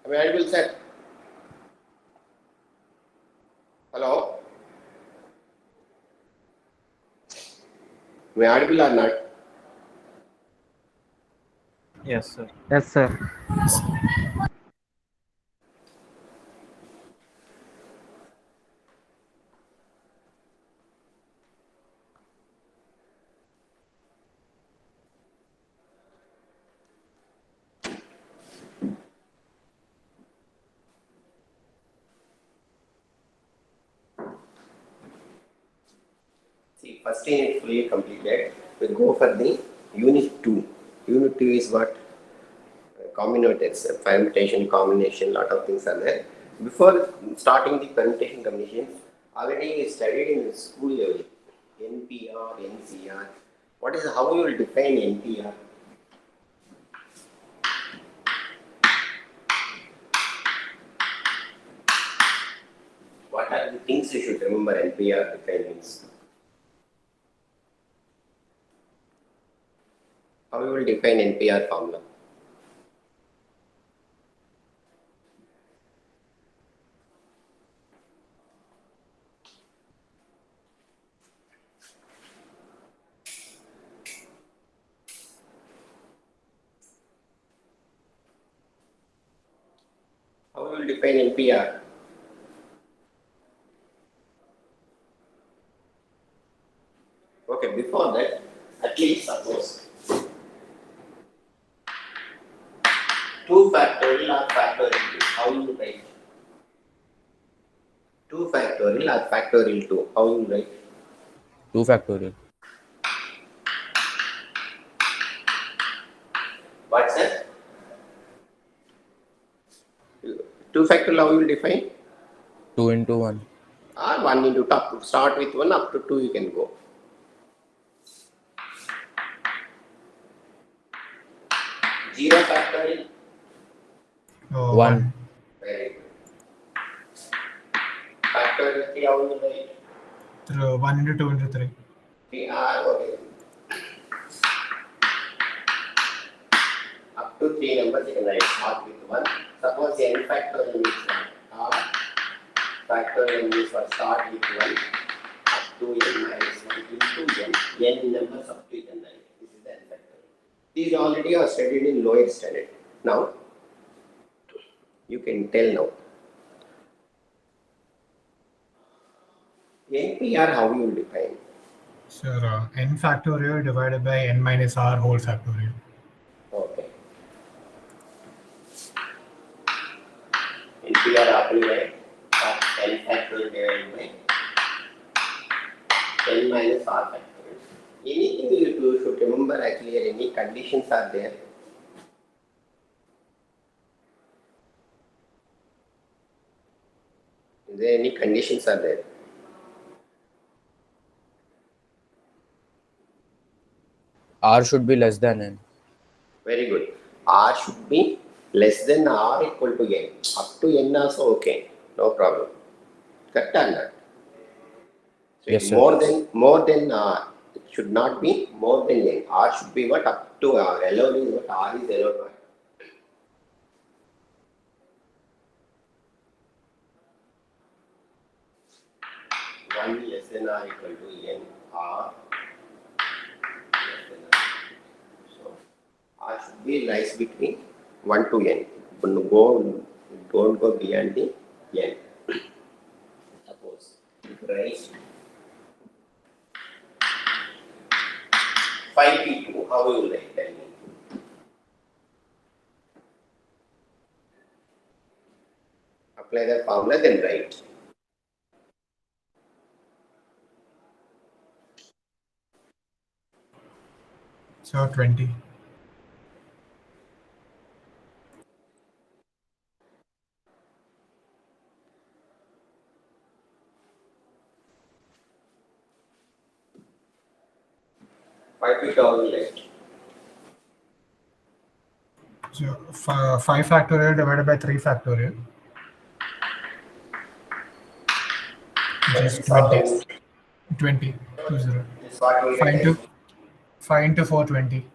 Am I audible, sir? Hello? Am I audible or not? Yes, sir. Yes, sir. See, first unit fully completed. We go for the unit 2. Unit 2 is what? Combinators, permutation, combination, lot of things are there. Before starting the permutation combinations, already we studied in school level, NPR, NCR. What is, how you will define NPR? What are the things you should remember NPR defines? How you will define NPR formula? How you will define NPR? Okay, before that, at least suppose 2 factorial or factorial 2, how you write? 2 factorial or factorial 2, how you write? 2 factorial. What's that? 2 factorial, how you will define? 2 into 1. Or 1 into 2, start with 1 up to 2 you can go. Zero factorial? 1. Very good. Factorial 3, how you will write? 1 into 2 into 3. 3 are okay. Up to 3 numbers you can write, start with 1. Suppose n factorial is 1. Factorial means for start with 1 up to n minus 1 into n. N numbers up to n. This is the n factorial. These already are studied in lower standard. Now, you can tell now. NPR, how you will define? Sir, n factorial divided by n minus r whole factorial. Okay. NPR आपने n factorial divided by n minus r factorial. Anything you should remember actually, any conditions are there? Is there any conditions are there? R should be less than n. Very good. R should be less than or equal to n. Up to n also okay. No problem. Correct or not? So Yes, sir. more than R. It should not be more than n. R should be what? Up to R. Allowed is what? R is allowed what? One less than or equal to n. R less than R. So R should be lies between 1 to n. Don't go beyond the n. Suppose raise 5p2, how will you write? Tell me. Apply the formula, then write. So 20. Five p how will you write? So 5 factorial divided by 3 factorial. Which is 20. 20. 20. This what we 5 into, write? 5 into 4, 20.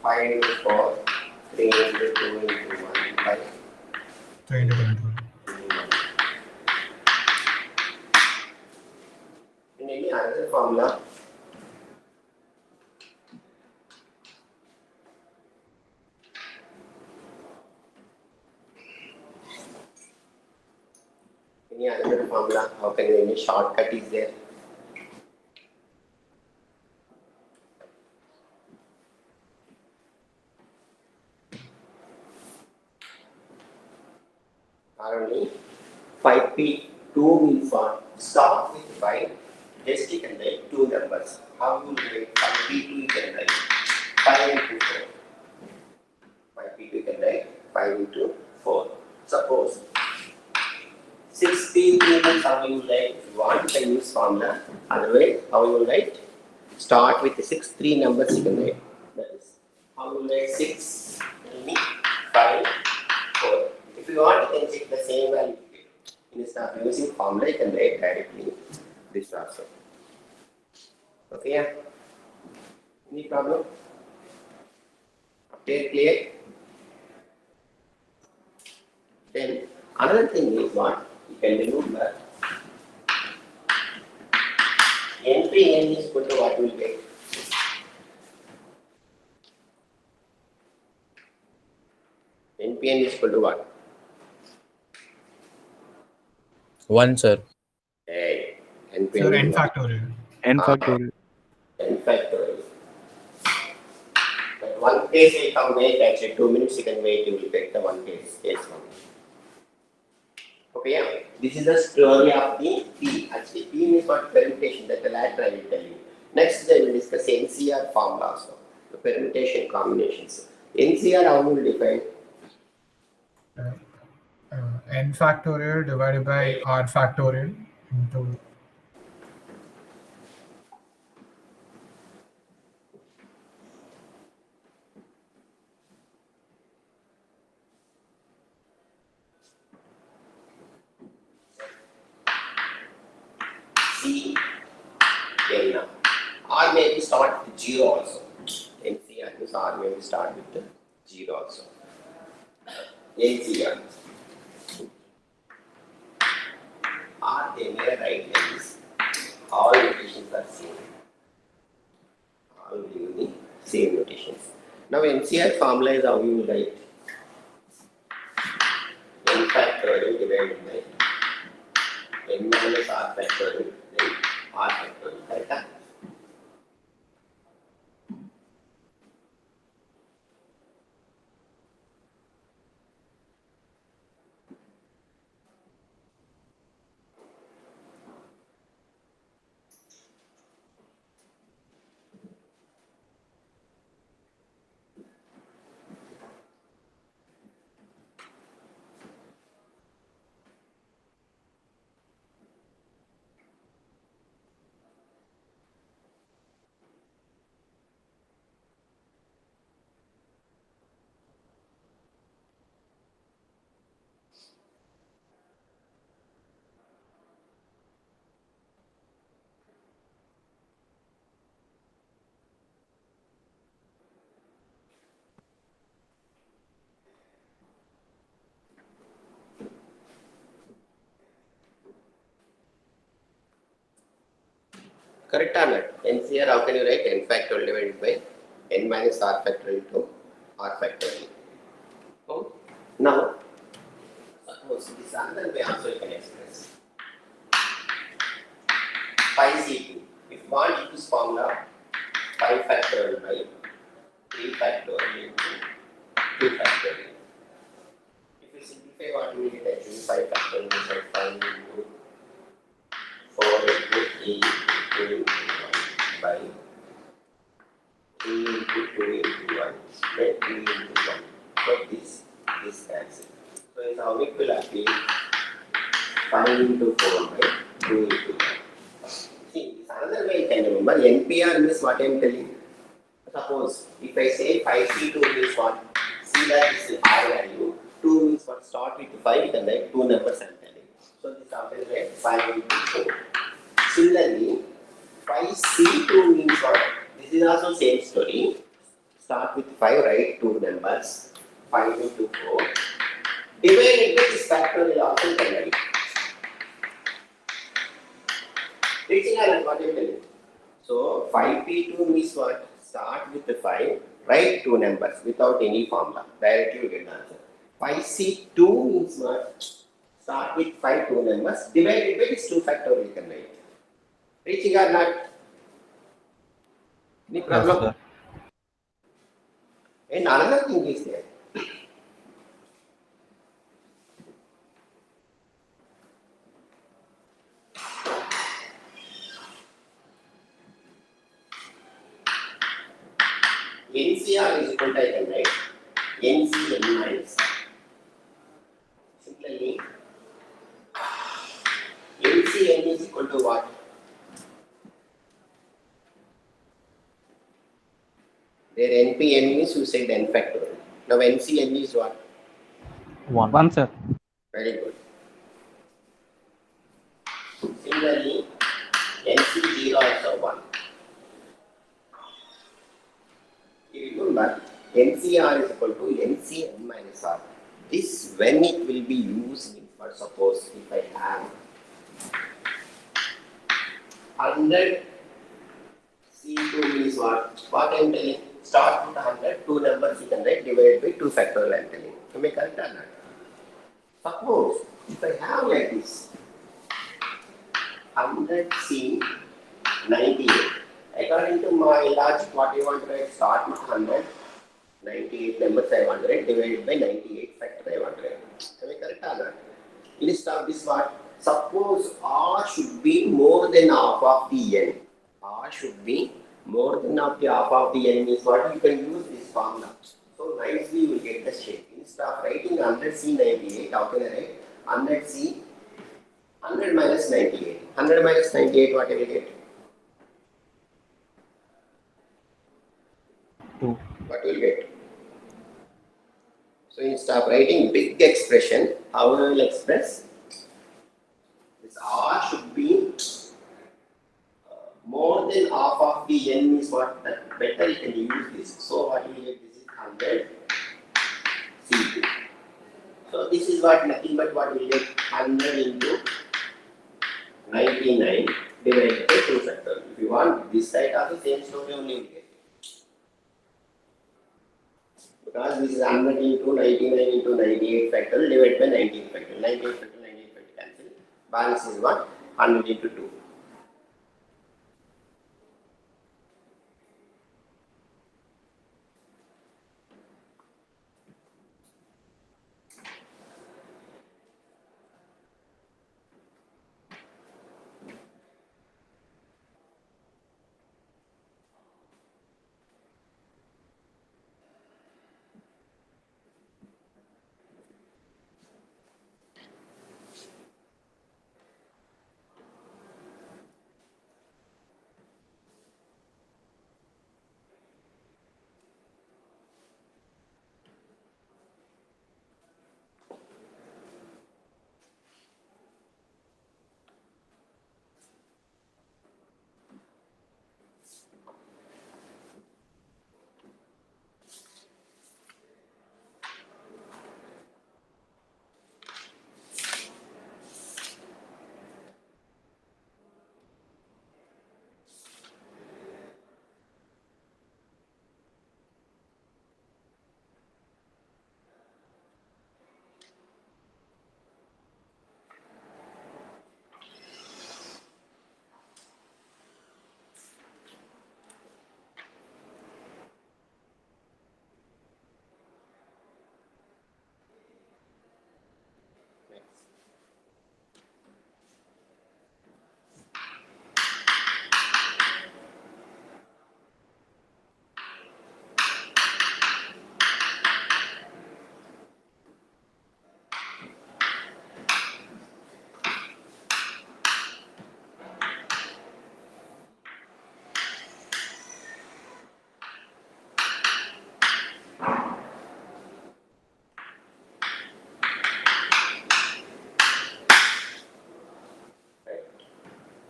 5 into 4, 3 into 2 into 1, 5. 3 into 10 to In any other formula, any other formula, how can you, any shortcut is there? Only 5p2 means what? Start with 5, just you can write 2 numbers. How you write 5p2 you can write 5 into 4. 5p2 you can write 5 into 4. Suppose 16 means how you write, if you want you can use formula, otherwise how you write? Start with the 6, 3 numbers you can write. That is how you write 6, 5, 4. If you want, you can check the same value. Instead of using formula, you can write directly this also. Okay, yeah? Any problem? Okay, clear? Then another thing is what you can remember. NPN is equal to what we will get? NPN is equal to what? 1, sir. Hey, NPN Sir, is n what? factorial. n factorial. N factorial. But one case you can wait, actually 2 minutes you can wait, you will get the one case, case one. Okay, yeah. This is the story of the P. Actually, P means what? Permutation, that the latter I will tell you. Next, I will discuss NCR formula also, the permutation combinations. NCR, how will define? N factorial divided by R factorial into C, N. R may be start with 0 also. NCR means R may be start with the 0 also. NCR. R they may write like this. All notations are same. All give the same notations. Now NCR formula is how you write. N factorial divided by N minus R factorial, then R factorial. Correct? Correct or not? NCR, how can you write? N factorial divided by N minus R factorial into R factorial. Oh. Now, suppose this other way also you can express. 5C2. If you want this formula, 5 factorial by 3 factorial into 2 factorial. If you simplify what we get actually 5 factorial is like 5 into 4 into 3 into 2 into 1 by 3 into 2 into 1 then 3 into 1. So this cancel. So it's how it will appear 5 into 4 by 2 into 1. See, this another way you can remember. NPR means what I am telling. Suppose if I say 5C2 means what? See that this is R value. 2 means what? Start with 5 and then 2 numbers I am telling. So this after like 5 into 4. Similarly, 5C2 means what? This is also same story. Start with 5, write 2 numbers. 5 into 4. Divided by this factorial also can write. Reaching an what I'm telling you. So 5p2 means what? Start with the 5, write two numbers without any formula. Directly you get the answer. 5c2 means what? Start with 5 two numbers, divided by this 2 factorial you can write. Reaching or not? Any problem? sir. And another thing is there. NCR is equal to I can write NCN minus R. Similarly, NCN is equal to what? There NPN means you said n factorial. Now NCN is what? 1, sir. Very good. Similarly, NC0 also 1. You remember, NCR is equal to NCN minus R. This, when it will be used, for suppose if I have 100 C2 is what? What I am telling? Start with 100, two numbers you can write, divided by 2 factorial I am telling. Am I correct or not? Suppose if I have like this 100 C 98. According to my logic, what I want to write, start with 100, 98 numbers I want to write, divided by 98 factor I want to write. Am I correct or not? Instead of this what? Suppose R should be more than half of the N. R should be more than half of the N is what? You can use this formula. So nicely you will get the shape. Instead of writing 100C98, how can I write 100C 100 minus 98? 100 minus 98, what I will get? 2. What will get? So instead of writing big expression, how I will express? This R should be more than half of the N is what? Better you can use this. So what you will get? This is 100 C2. So this is what nothing but what we will get 100 into 99 divided by 2 factor. If you want this side also same story only you will get. Because this is 100 into 99 into 98 factor divided by 98 factor. 98 factor, 98 factor cancel. Balance is what? 100 into 2.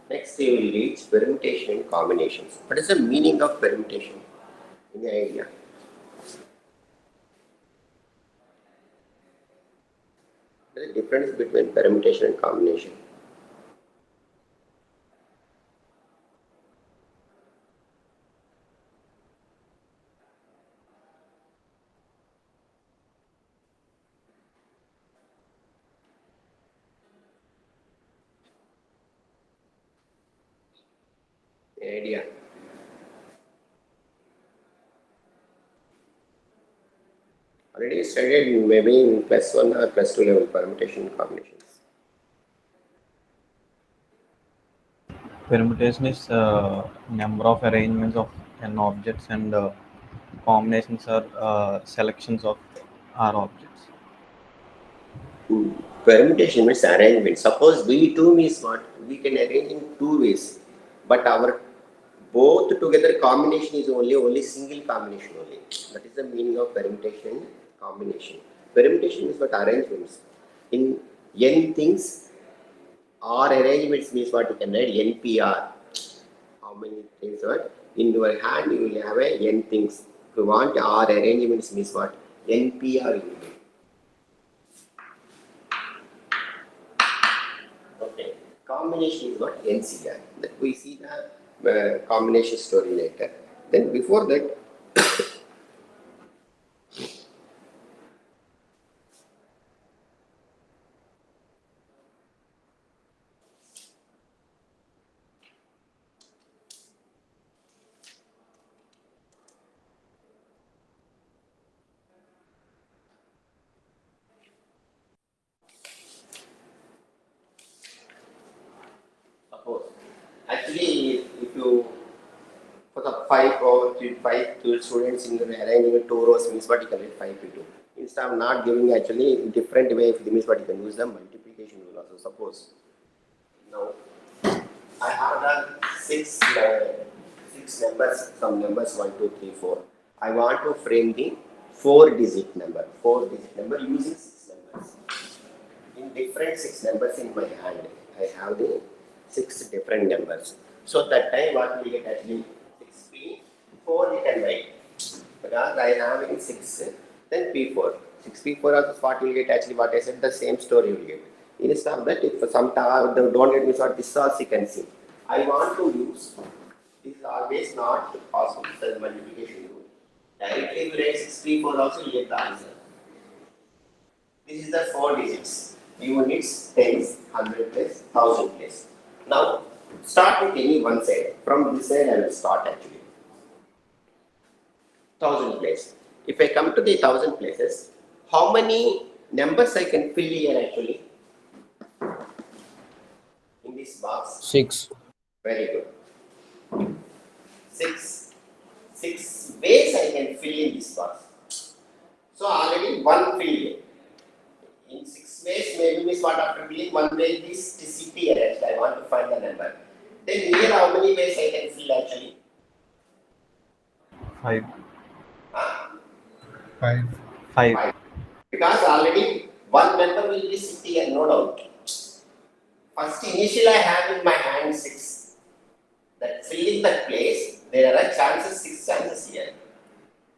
Next, we will reach permutation and combinations. What is the meaning of permutation? Any idea? the difference between permutation and combination? Any idea? Already studied maybe in +1 or +2 level permutation and combinations. Permutation is number of arrangements of n objects, and combinations are selections of r objects. Permutation means arrangement. Suppose V2 means what? We can arrange in two ways, but our both together combination is only single combination only. That is the meaning of permutation and combination. Permutation is what? Arrangements. In n things, or arrangements means what? You can write NPR. How many things? What? In your hand you will have a n things. If you want R arrangements means what? NPR you will get. Okay. Combination is what? NCR. That we see the combination story later. Then before that, suppose actually if you for the 5 students in the arranging 2 rows means what you can write 5 into. Instead of not giving actually different way, if it means what you can use the multiplication rule also. Suppose now I have done 6 numbers, some numbers 1, 2, 3, 4. I want to frame the 4-digit number using 6 numbers. In different 6 numbers in my hand, I have the 6 different numbers. So that time what we get actually 6p4 you can write, because I have in 6, then p4. 6p4 also what you get actually what I said, the same story you will get. Instead of that, if some time don't get me what this also you can see. I want to use, this is always not possible, the multiplication rule. Directly if you write 6p4 also you get the answer. This is the 4 digits. Units, tens, 100 place, 1000 place. Now, start with any one side. From this side I will start actually. 1000 place. If I come to the 1000 places, how many numbers I can fill here actually? In this box? 6. Very good. 6 ways I can fill in this box. So already one filled. In 6 ways, maybe means what after filling one way is city here. I want to find the number. Then here how many ways I can fill actually? 5. 5. 5. Because already one number will be city here, no doubt. First initially I have in my hand 6. That filling that place, there are chances, 6 chances here.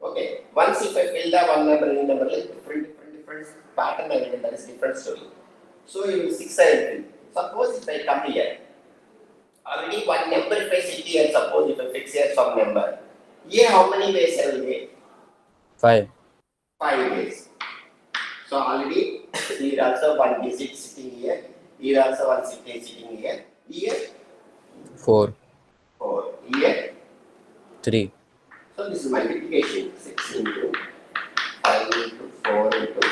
Okay. Once if I fill the one number, any number, like different pattern I will, that is different story. So you will 6 I will fill. Suppose if I come here, already one number if I sit here, suppose if I fix here some number. Here how many ways I will get? 5. 5 ways. So already here also one digit sitting here. Here also one sitting here. Here 4. 4. Here 3. so this is multiplication. 6 into 5 into 4 into 3.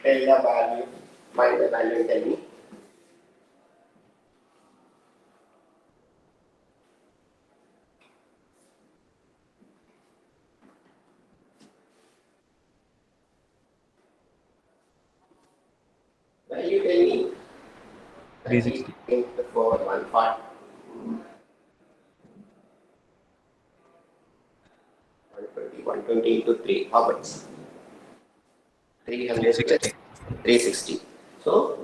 Tell the value. Find the value and tell me. Value tell me. 360. Into 4, 140. 120 into 3, how much? 300 plus 360. 360. So,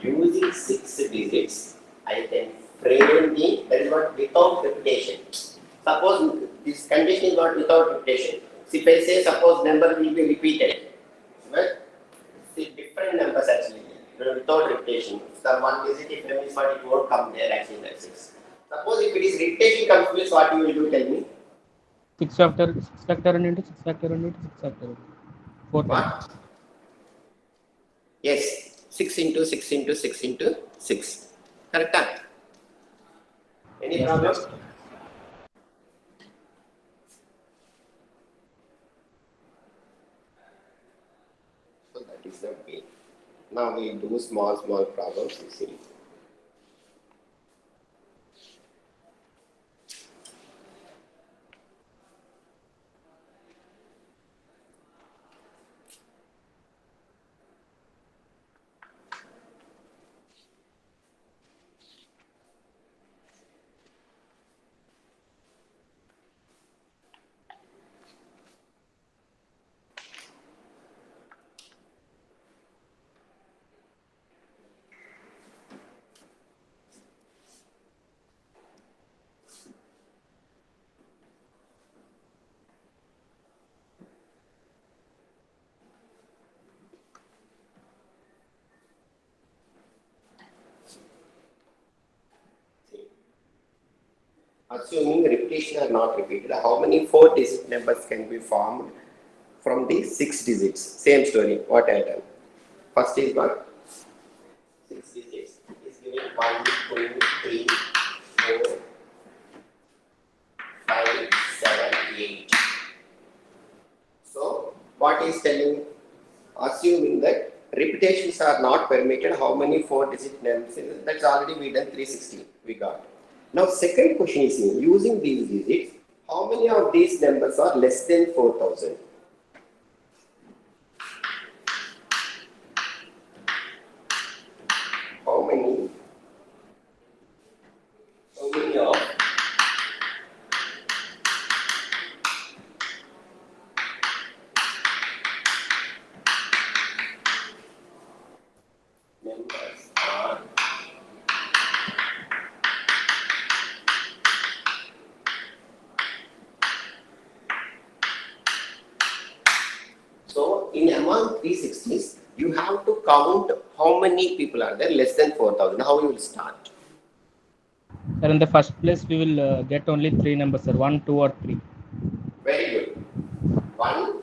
using 6 digits, I can frame that is what without repetition. Suppose this condition is not without repetition. if I say suppose number will be repeated, well, the different numbers actually without repetition. The one digit if M is what it won't come there actually like 6. Suppose if it is repetition comes means what you will do, tell me. 6 factorial into 6 factorial into 6 factorial. 4 times. What? Yes, 6 into 6 into 6 into 6. Correct? Any Yes, problem? So that is the way. Now we do small problems, you see. Assuming repetition are not repeated, how many 4-digit numbers can be formed from the 6 digits? Same story, what I done. First is what? 6 digits is given 1, 2, 3, 4, 5, 7, 8. So, what is telling? Assuming that repetitions are not permitted, how many 4-digit numbers? That's already we done 360, we got. Now, second question is using these digits, how many of these numbers are less than 4,000? How many of numbers are so in among 360s, you have to count how many people are there less than 4,000. How you will start? Sir, in the first place, we will get only 3 numbers, sir. 1, 2, or 3. Very good. 1,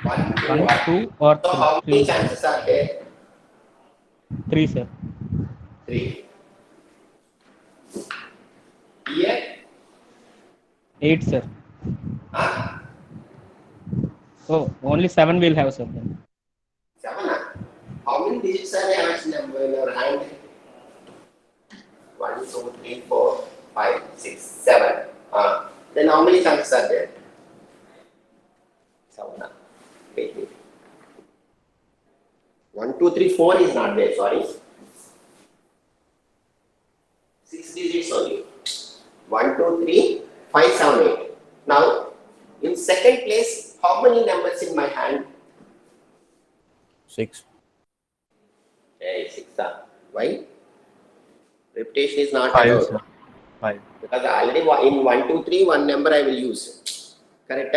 1, 2, 1, or 2, or 3. so how Three many numbers. chances are there? 3, sir. 3. Here? 8, sir. Huh? Oh, only 7 we'll have, sir. Then. 7. How many digits are there in your hand? 1, 2, 3, 4, 5, 6, 7. Then how many chances are there? 7. Wait. 1, 2, 3, 4 is not there, sorry. 6 digits only. 1, 2, 3, 5, 7, 8. Now, in second place, how many numbers in my hand? 6. Hey, 6. Why? Repetition is not 5, allowed. sir. 5. Because already in 1, 2, 3, one number I will use. Correct?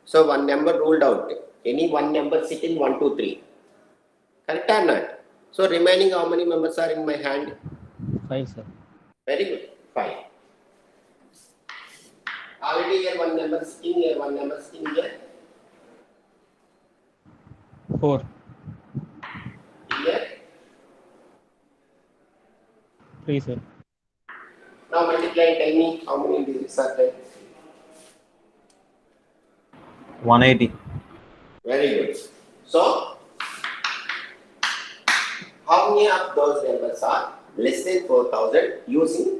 So, one number ruled out. Any one number sit in 1, 2, 3. Correct or not? So, remaining how many members are in my hand? 5, sir. Very good. 5. Already here one number sitting here, one number sitting here. 4. Here. 3, sir. Now multiply and tell me how many digits are there. 180. Very good. So, how many of those numbers are less than 4,000 using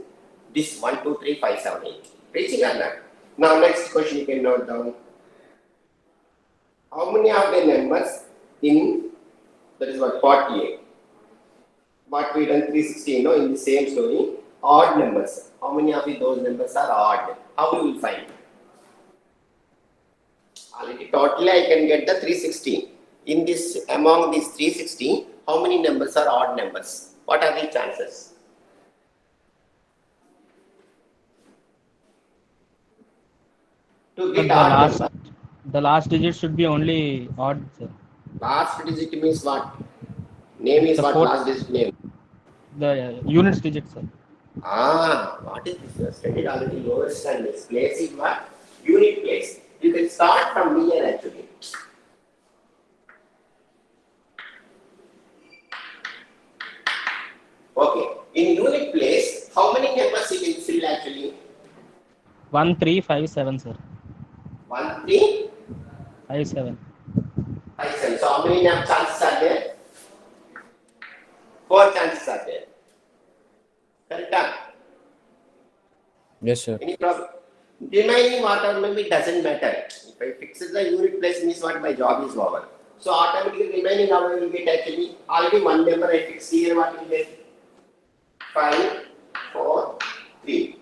this 1, 2, 3, 5, 7, 8? Reaching or not? Now, next question you can note down. How many of the numbers in, that is what, part A? What we done 360, in the same story, odd numbers. How many of those numbers are odd? How we will find? Already totally I can get the 360. In this, among these 360, how many numbers are odd numbers? What are the chances? To But get odd number. the last digit should be only odd, sir. Last digit means what? Name is The what? fourth, Last digit name. the units digit, sir. What is this? You have studied already lowest and this place is what? Unit place. You can start from here actually. Okay. In unit place, how many numbers you can fill actually? 1357, sir. 1, 3, 57. 5, 7. So how many chances are there? 4 chances are there. Correct? Yes, sir. Any problem? Remaining whatever maybe doesn't matter. If I fix the unit place means what my job is over. So automatically remaining how I will get actually already one number I fix here what will get 5, 4, 3.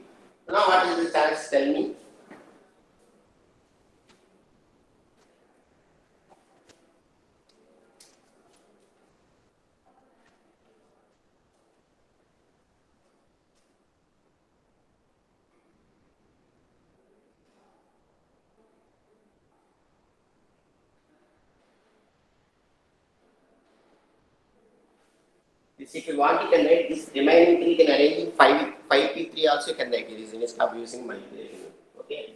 Now what is the chance? Tell me. This if you want you can write this remaining 3 can arrange in 5p3 also you can write it is stop using multiplication. Okay.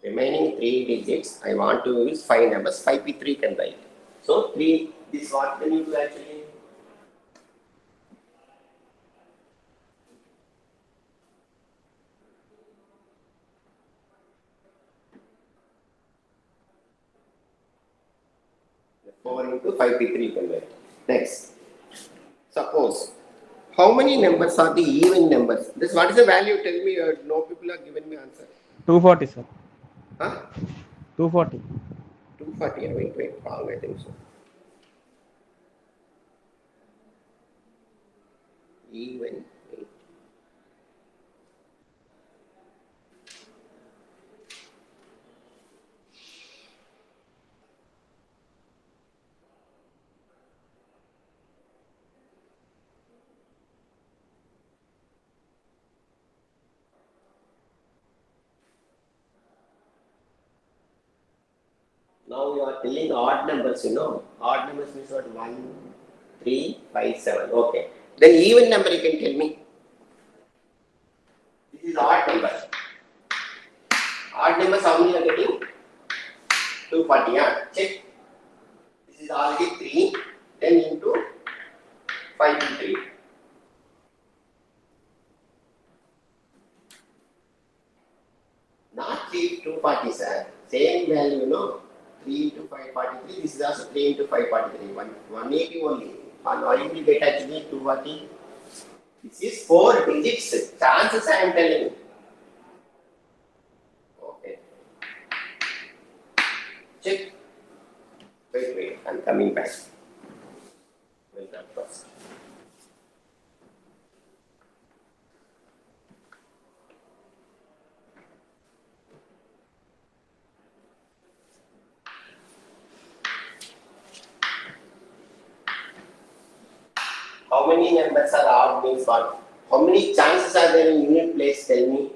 Remaining 3 digits I want to use 5 numbers 5p3 can write. So 3 this what can you do actually? The 4 into 5p3 can write. Next. Suppose how many numbers are the even numbers? This what is the value? Tell me. No people are given me answer. 240, sir. Huh? 240. 240. Wait. Wrong. I think so. Even. Wait. Now you are telling odd numbers, Odd numbers means what? 1, 3, 5, 7. Okay. Then even number you can tell me. This is odd number. Odd numbers how many you are getting? 240. Yeah. Check. This is already 3. Then into 5 to 3. Not 3 240, sir. Same value, 3 into 543. This is also 3 into 543. 180 only. Or you will get actually 240. This is 4 digits. Chances I am telling you. Okay. Check. Wait. I'm coming back. Wait that first. How many numbers are odd means what? How many chances are there in unit place? Tell me.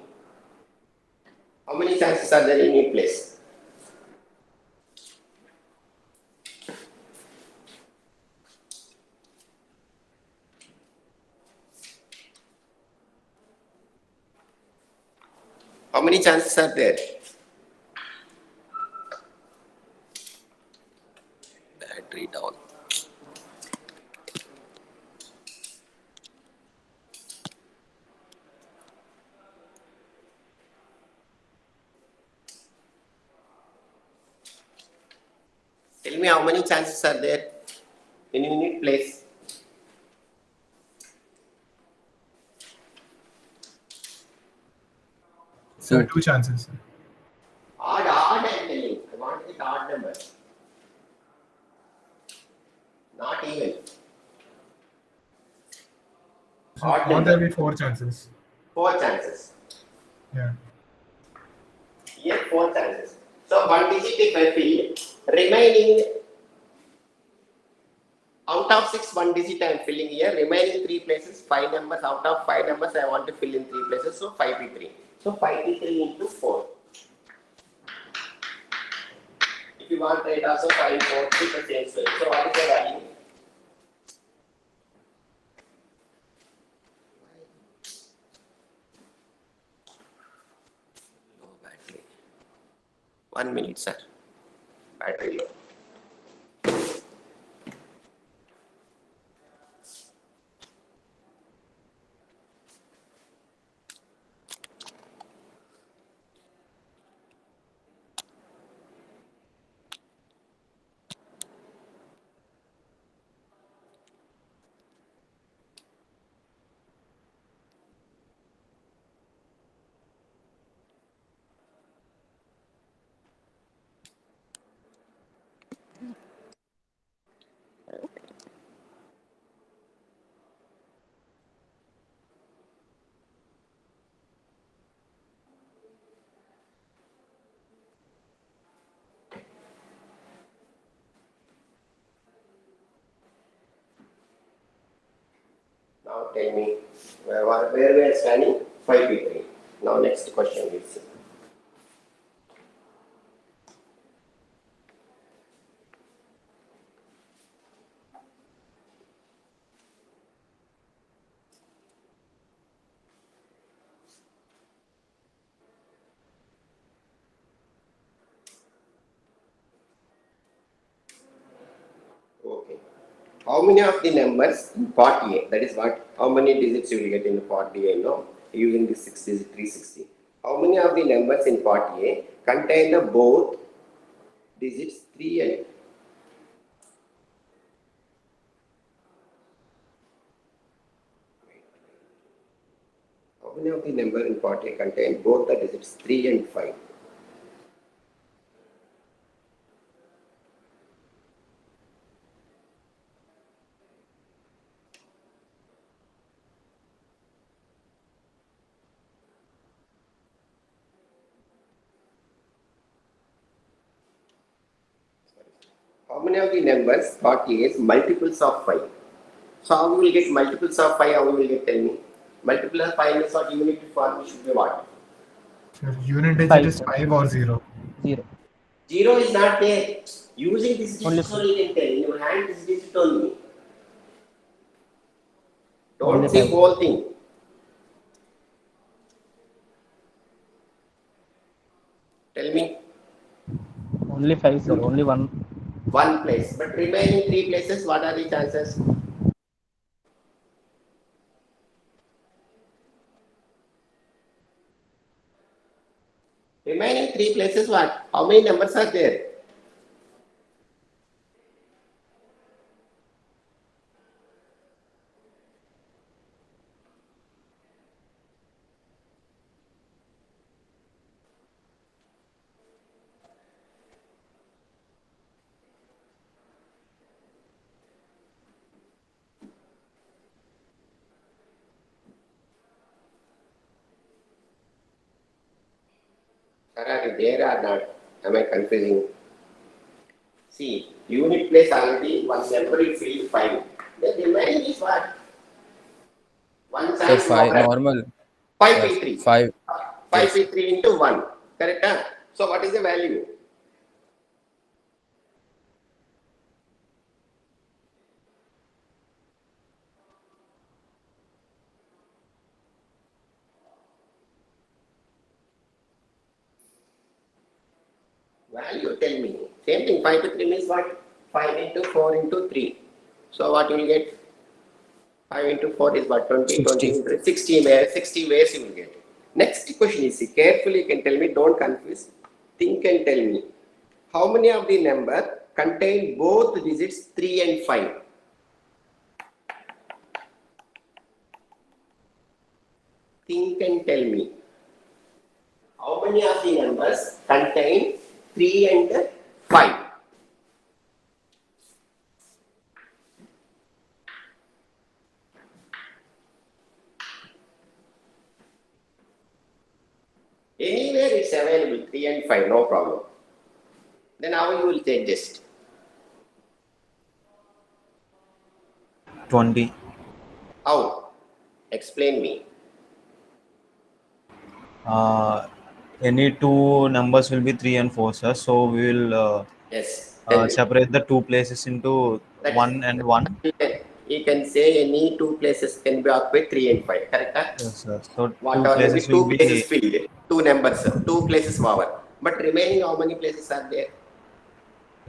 How many chances are there in unit place? How many chances are there? Battery down. Tell me how many chances are there in unit place? So 2 chances, sir. Odd, I'm telling. I want the odd number. Not even. So Odd odd number. there will be 4 chances. 4 chances. Yeah. Here 4 chances. So 1 digit if I fill, remaining Out of 6, 1 digit I am filling here. Remaining 3 places, 5 numbers. Out of 5 numbers, I want to fill in 3 places. So 5p3. So 5p3 into 4. If you want, write also 5, 4, 3 the same story. So what is the value? Low battery. 1 minute, sir. Battery low. Now tell me where we are standing? 5p3. Now next question is. Okay. How many of the numbers in part A? That is what? How many digits you will get in part A? No, using this 6 digit 360. How many of the numbers in part A contain the both digits 3 and how many of the number in part A contain both the digits 3 and 5? How many of the numbers part A is multiples of 5? So how we will get multiples of 5? How we will get? Tell me. Multiple of 5 is what unit form should be what? Your unit digit 5, is sir. 5 or 0. 0. 0 is not there. Using this Only digit only you can tell. In your hand this digit only. Don't Only see 5. whole thing. Tell me. Only 5, sir. Only 1. One place. But remaining 3 places, what are the chances? Remaining 3 places, what? How many numbers are there? Are there or not? Am I confusing? See, unit place already one number you fill 5. The remaining is what? One Sir, chance 5 normal. 5p3. 5. Yes. 5p3 into 1. Correct? Huh? So what is the value? Value, tell me. Same thing, 5 to 3 means what? 5 into 4 into 3. So what you will get? 5 into 4 is what? 20, 20 60. into 60 ways you will get. Next question is, see, carefully you can tell me, don't confuse. Think and tell me. How many of the number contain both digits 3 and 5? Think and tell me. How many of the numbers contain 3 and 5? Anywhere it's available, 3 and 5, no problem. Then how you will adjust? 20. How? Explain me. Any two numbers will be 3 and 4, sir. So we will Yes. Tell me. separate the two places into That 1 and 1. you can say any two places can be occupied 3 and 5. Correct? Yes, sir. So What two are maybe places will two places be filled, two numbers, two places forward. But remaining how many places are there?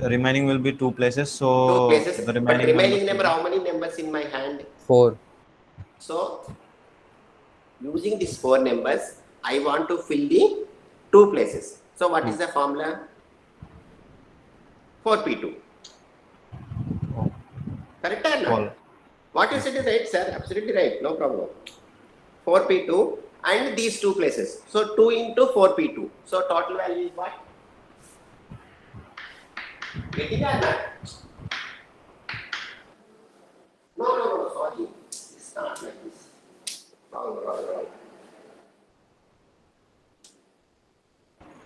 remaining will be two places. Two So places. the But remaining remaining numbers will number, be how many numbers in my hand? 4. So using these four numbers, I want to fill the two places. So what is the formula? 4p2. Correct or not? All. What you said is right, sir. Absolutely right. No problem. 4p2 and these two places. So 2 into 4p2. So total value is what? Getting or not? No. Sorry. It's not like this. Wrong.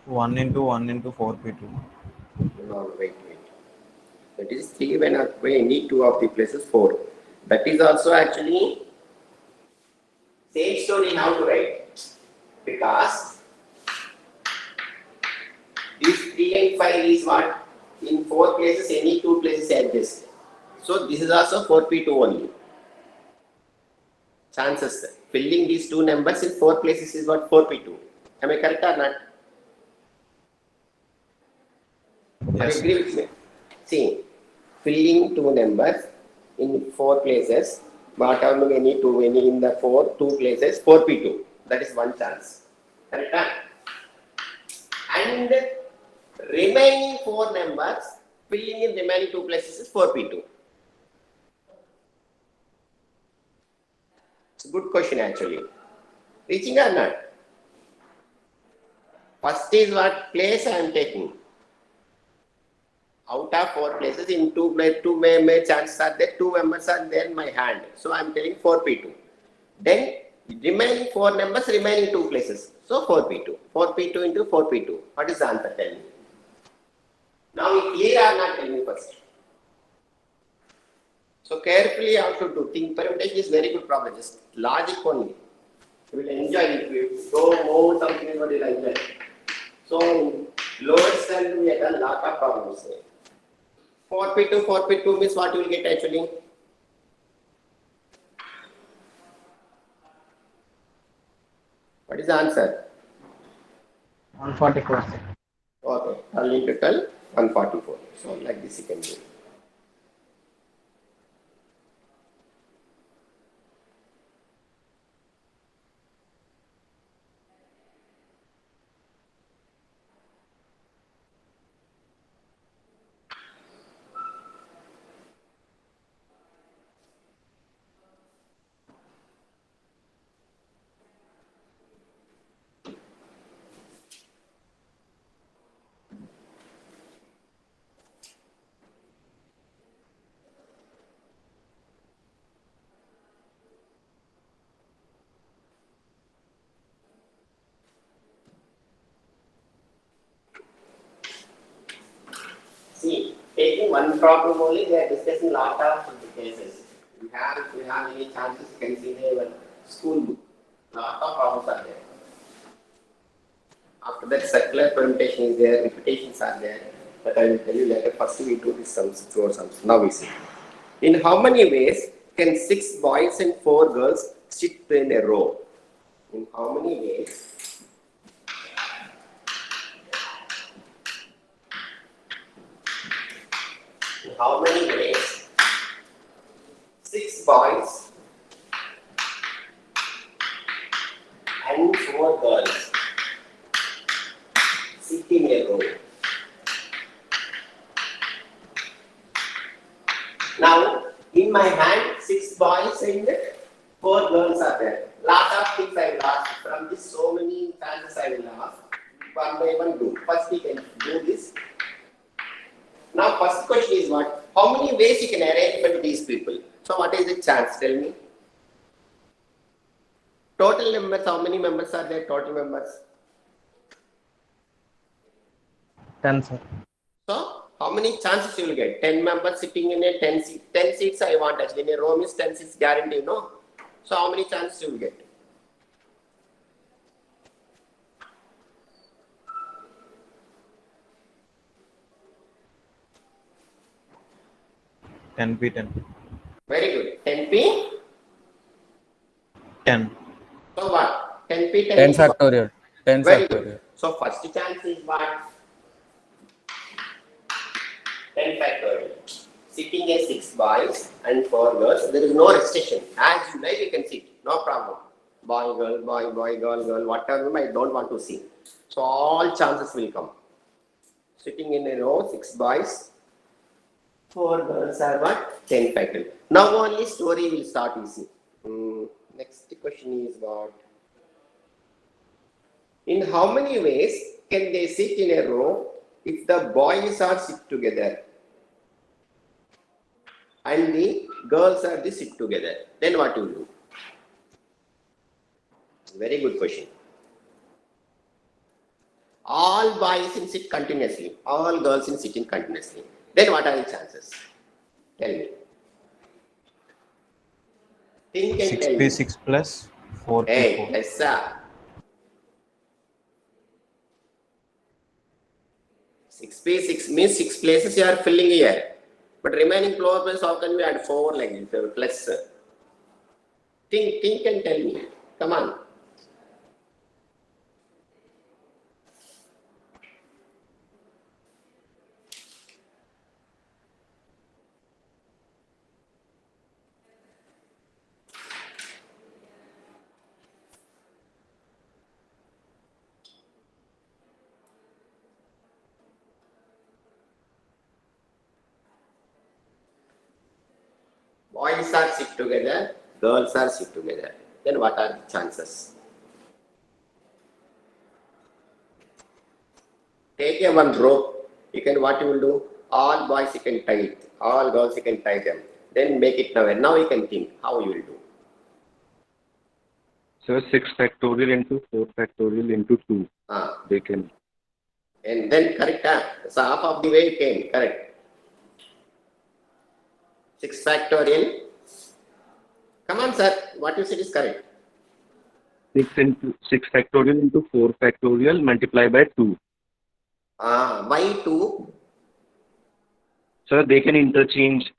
1 into 4p2. No, wait. That is 3 when any two of the places 4. That is also actually same story how to write. Because this 3 and 5 is what? In 4 places, any 2 places exist. So this is also 4p2 only. Chances filling these two numbers in 4 places is what? 4p2. Am I correct or not? Are you Yes. agree with me? See, filling two numbers in 4 places, but any in the 2 places, 4p2. That is one chance. Correct? And remaining 4 numbers, filling in remaining 2 places is 4p2. It's a good question actually. Reaching or not? First is what place I am taking. Out of 4 places, in 2 chances are there, 2 members are there in my hand. So I am telling 4p2. Then remaining 4 numbers, remaining 2 places. So 4p2. 4p2 into 4p2. What is the answer? Tell me. Now you clear or not? Tell me first. So carefully how to do. Think permutation is very good problem. Just logic only. You will enjoy it. You don't know something is what you will enjoy. So lower standard we have done lot of problems. 4p2 means what you will get actually? What is the answer? 144. Okay, I'll need to tell 144. So like this you can do. See, taking one problem only, they are discussing lot of cases. You have any chances, you can see their school book. Lot of problems are there. After that, circular permutation is there, repetitions are there. But I will tell you later. First, we do this sums, pure sums. Now we see. In how many ways can 6 boys and 4 girls sit in a row? In how many ways? In how many ways 6 boys and 4 girls sit in a row? Now, in my hand, 6 boys and 4 girls are there. Lot of things I will ask. From this, so many chances I will ask. One by one do. First, we can do this. Now, first question is what? How many ways you can arrange these people? So, what is the chance? Tell me. Total members, how many members are there? Total members. 10, sir. So, How many chances you will get? 10 members sitting in a 10 seat. 10 seats I want actually. In a room is 10 seats guarantee, no? So how many chances you will get? Ten p 10. Very good. 10p. 10. So what? 10p 10 10 is what? factorial. 10 Very factorial. good. So first chance is what? 10 factorial. Sitting a 6 boys and 4 girls. There is no restriction. As you like, you can sit. No problem. Boy, girl, girl, whatever. I don't want to see. So all chances will come. Sitting in a row, 6 boys, 4 girls are what? 10 factorial. Now only story will start easy. Next question is what? In how many ways can they sit in a row if the boys are sit together and the girls are the sit together? Then what you do? Very good question. All boys in sit continuously, all girls in sitting continuously. Then what are the chances? Tell me. Think and tell me. 6p6 plus 4p4. Hey, yes, sir. 6p6 means 6 places you are filling here. But remaining floor place, how can we add 4 like this? Plus. Think and tell me. Come on. Boys are sit together, girls are sit together. Then what are the chances? Take a one rope. You can what you will do? All boys you can tie it. All girls you can tie them. Then make it now. And now you can think how you will do. So 6 factorial into 4 factorial into 2. They can. And then correct. So half of the way you came. Correct. 6 factorial. Come on, sir. What you said is correct. 6 factorial into 4 factorial multiplied by 2. Why 2? So they can interchange,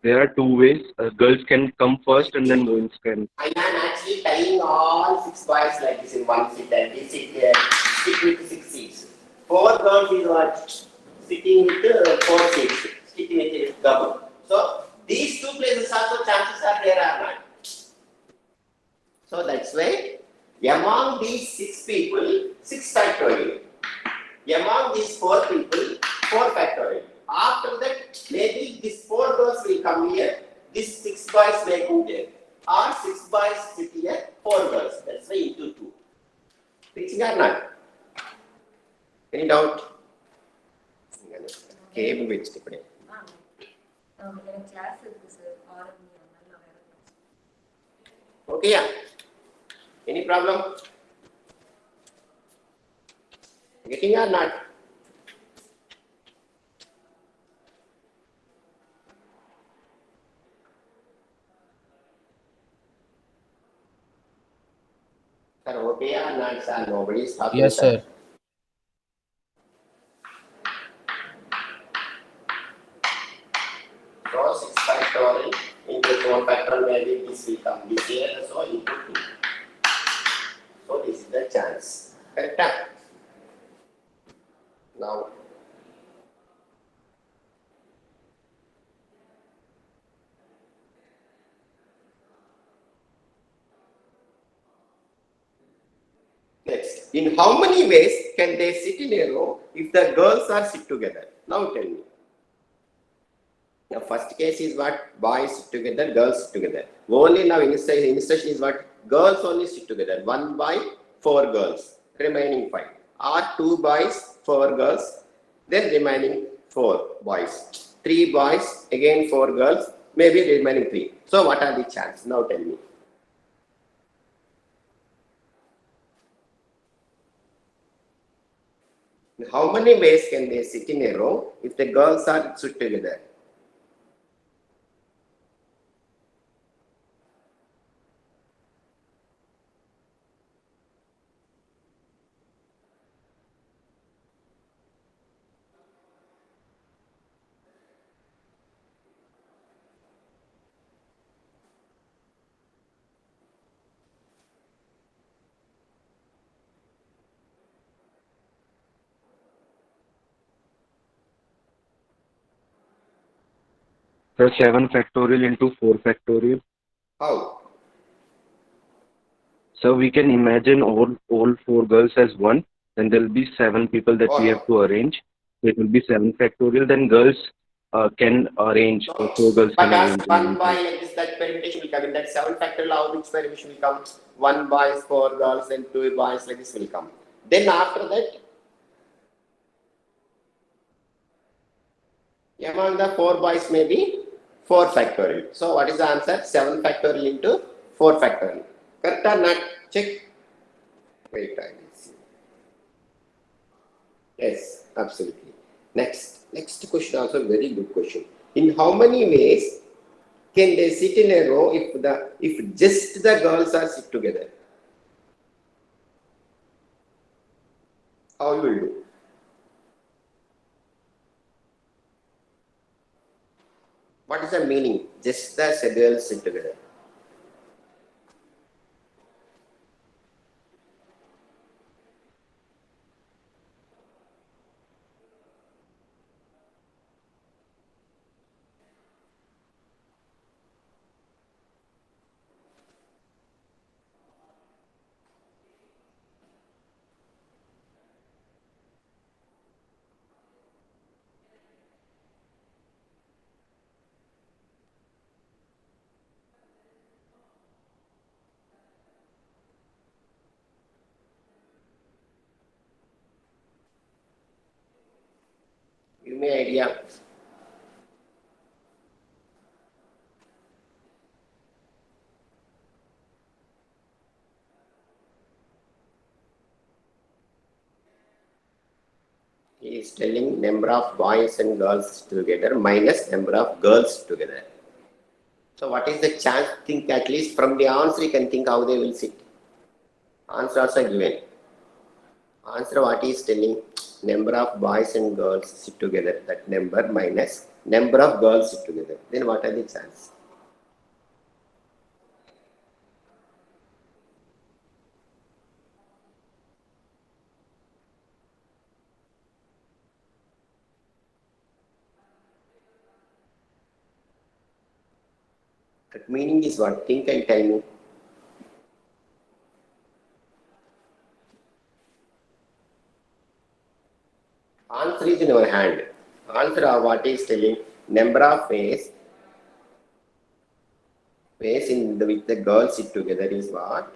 there are 2 ways. Girls can come first and then boys can. I am actually tying all 6 boys like this in one seat and we sit here, stick with 6 seats. 4 girls is what? Sitting with 4 seats, sitting with double. So these 2 places also chances are there or not. So that's why among these 6 people, 6 factorial. Among these 4 people, 4 factorial. After that, maybe these 4 girls will come here, these 6 boys may go there. Or 6 boys sit here, 4 girls. That's why into 2. Reaching or not? Any doubt? Cable which okay, yeah. Any problem? Getting or not? Sir, okay or not, sir? Nobody is talking. Yes, sir. So 6 factorial into 4 factorial, maybe this will come this here, so into 2. So this is the chance. Correct? Now, next, in how many ways can they sit in a row if the girls are sit together? Now tell me. The first case is what? Boys sit together, girls sit together. Only now instruction is what? Girls only sit together. 1 boy, 4 girls. Remaining 5. Or 2 boys, 4 girls. Then remaining 4 boys. 3 boys, again 4 girls. Maybe remaining 3. So what are the chances? Now tell me. In how many ways can they sit in a row if the girls are sit together? So 7 factorial into 4 factorial. How? So we can imagine all 4 girls as one. Then there will be 7 people that we Or have to arrange. So it will be 7 factorial. Then girls can arrange, no. 4 girls But can as arrange. 1 by like this, that permutation will come in that 7 factorial. How which permutation will come? 1 boys, 4 girls, and 2 boys like this will come. Then after that, among the 4 boys may be 4 factorial. So what is the answer? 7 factorial into 4 factorial. Correct or not? Check. Wait, I will see. Yes, absolutely. Next question also very good question. In how many ways can they sit in a row if just the girls are sit together? How you will do? What is the meaning? Just the girls sit together. Give me idea. He is telling number of boys and girls together minus number of girls together. So what is the chance? Think at least from the answer you can think how they will sit. Answer also given. Answer what he is telling, number of boys and girls sit together, that number minus number of girls sit together. Then what are the chances? That meaning is what? Think and tell me. Answer is in your hand. Answer of what is telling, number of ways with the girls sit together is what?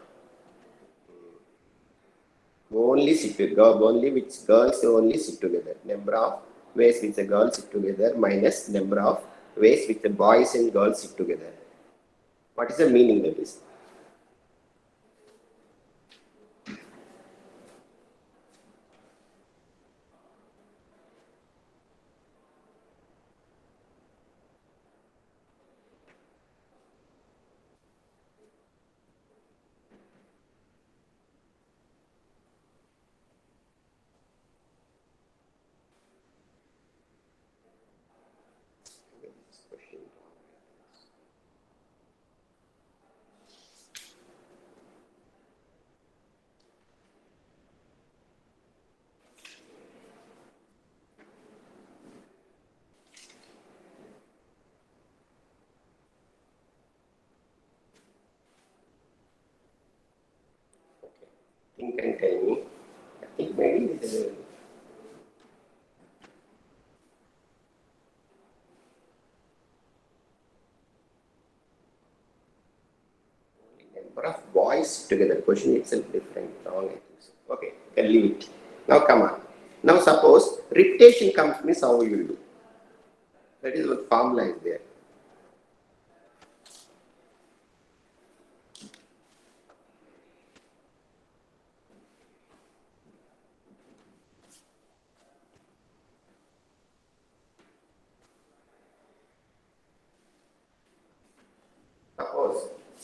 Only sit together. Only which girls only sit together. Number of ways with the girls sit together minus number of ways with the boys and girls sit together. What is the meaning of this? Think and tell me. I think maybe this is number of boys together. Question itself different. Wrong, I think so. Okay, you can leave it. Now come on. Now suppose repetition comes means how you will do. That is what formula is there.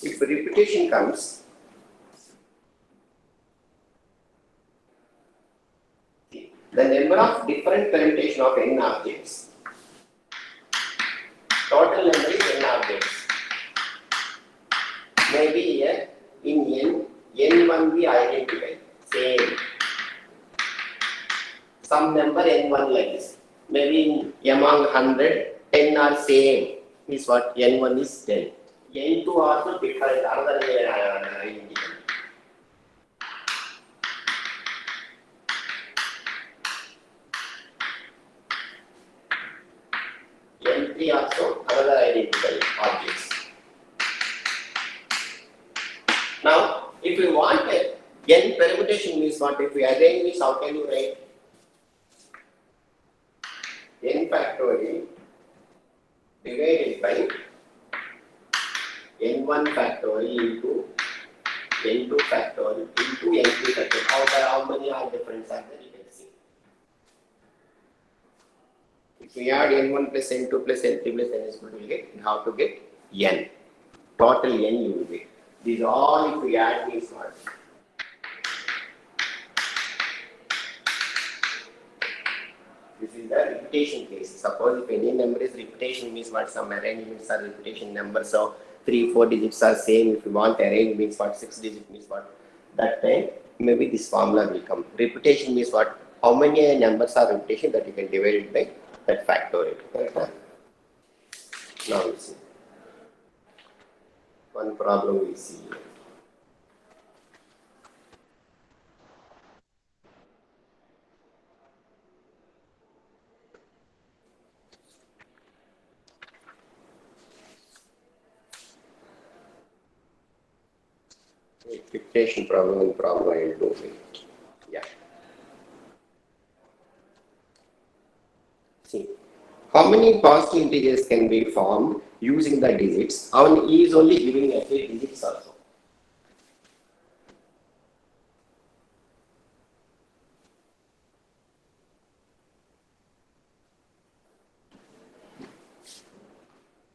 If repetition comes, the number of different permutation of n objects, total number is n objects. Maybe here in n1 we identify, same. Some number n1 like this. Maybe among 100, 10 are same. Is what n1 is 10. N2 also different, another identity. N3 also another identical objects. Now, if we want n permutation means what? If we arrange this, how can you write? N factorial divided by n1 factorial into n2 factorial into n3 factorial. How many are different are there? You can see. If we add n1 plus n2 plus n3 plus n is equal to get, how to get n. Total n you will get. These all if we add these ones. This is the repetition case. Suppose if any number is repetition means what, some arrangements are repetition numbers. So 3, 4 digits are same. If you want arrange means what, 6 digits means what. That time maybe this formula will come. Repetition means what? How many numbers are repetition that you can divide it by that factorial. Right? Now we see. One problem we see here. Dictation problem and problem I will do. Yeah. See, how many positive integers can be formed using the digits? And he is only giving actually digits also.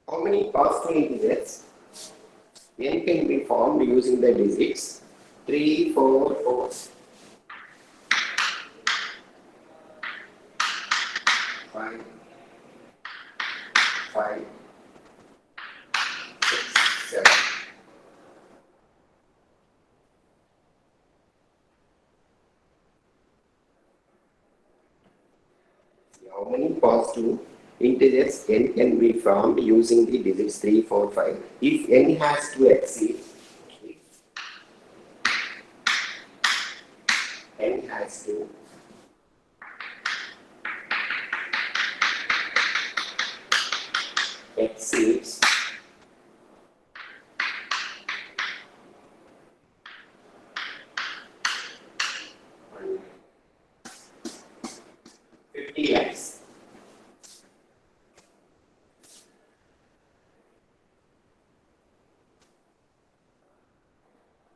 How many positive integers n can be formed using the digits 3, 4, 4, 5, 5, 6, 7. How many positive integers n can be formed using the digits 3, 4, 5? If n has to exceed, n has to exceeds 50 lakhs.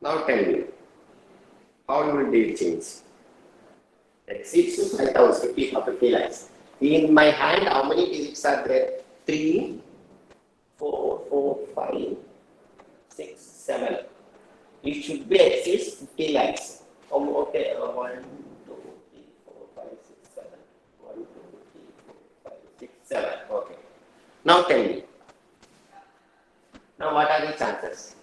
Now tell me, how will it change? Exceeds to 5,050 or 50 lakhs. In my hand, how many digits are there? 3, 4, 4, 5, 6, 7. It should be exceeds 50 lakhs. Okay, 1, 2, 3, 4, 5, 6, 7. 1, 2, 3, 4, 5, 6, 7. Okay. Now tell me. Now what are the chances?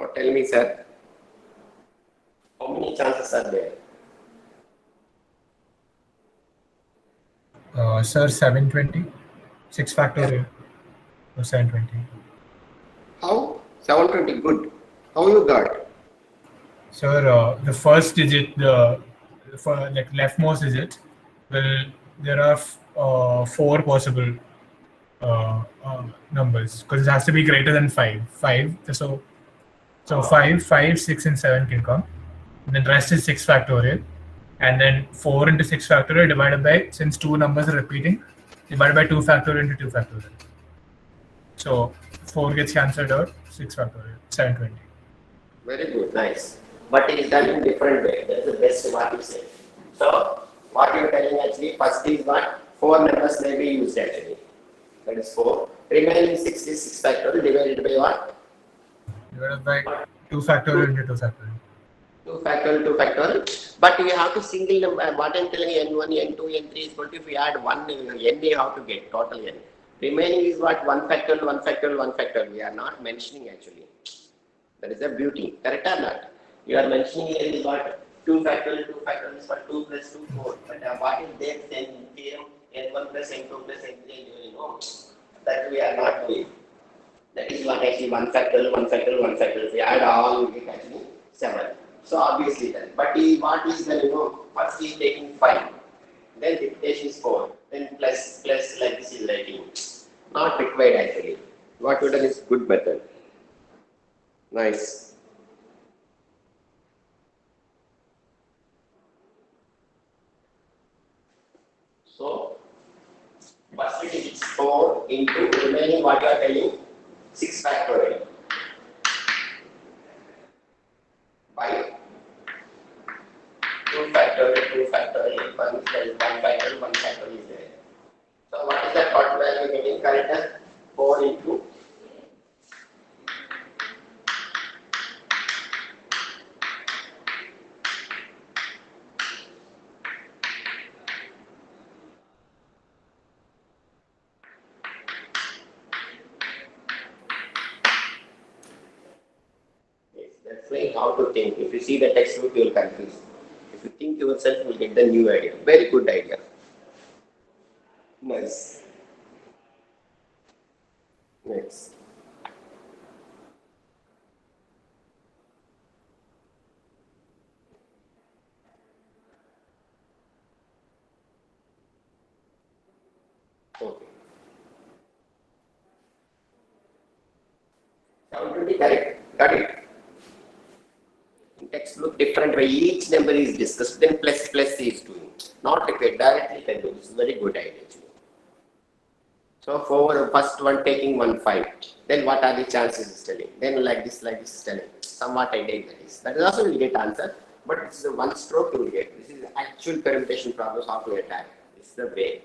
Now tell me, sir, how many chances are there? Sir, 720. 6 factorial. Or 720. How? 720, good. How you got? Sir, the first digit, the for like leftmost digit, will there are four possible numbers because it has to be greater than five. Five. So 5, 6, and 7 can come. And then rest is 6 factorial. And then 4 into 6 factorial divided by, since two numbers are repeating, divided by 2 factorial into 2 factorial. So 4 gets cancelled out, 6 factorial, 720. Very good, nice. But it is done in different way. That is the best what you say. So, what you are telling actually, first is what? 4 numbers may be used actually. That is 4. Remaining 6 is 6 factorial divided by what? Divided by 2 factorial into 2 factorial. 2 factorial, 2 factorial. But you have to single number. What I am telling you, n1, n2, n3 is equal to, if you add 1, n you have to get total n. Remaining is what? 1 factorial, 1 factorial, 1 factorial. We are not mentioning actually. That is the beauty, correct or not? You are mentioning here is what 2 factorial is what 2 plus 2, 4. But what is there then theorem n1 plus n2 plus n3, you know, that we are not doing. That is what actually 1 factorial, 1 factorial, 1 factorial. If we add all, you get actually 7. So obviously that. But what is the, you know, first is taking 5, then repetition is 4, then plus like this is writing. Not required actually. What we done is good method. Nice. So, first it is 4 into remaining what you are telling 6 factorial by 2 factorial, 1 factorial, 1 factorial is there. So, what is the total value getting correct? 4 into explain how to think. If you see the textbook, you will confuse. If you think yourself, you will get the new idea. Very good idea. Nice. Next. Okay. 720 correct. Got it. In textbook, different way. Each number is discussed. Then plus is doing. Not required. Directly can do. This is very good idea. So for first one taking 1 5. Then what are the chances is telling? Then like this is telling. Somewhat idea that is. That is also will get answer. But this is a one stroke you will get. This is the actual permutation problems how to attack. This is the way.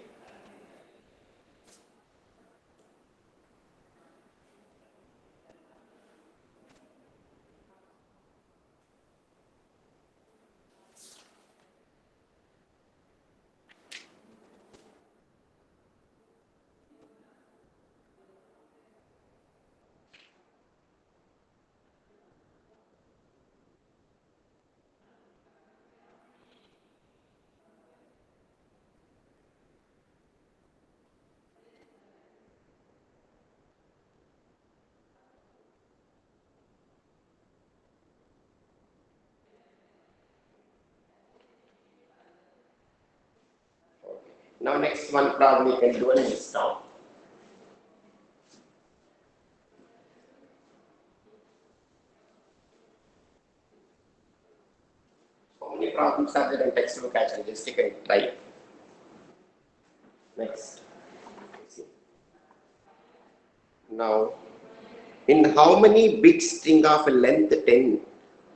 Now next one problem you can do and list down. How many problems are there in textbook actually? Just take a try. Next. Now, in how many bit string of length 10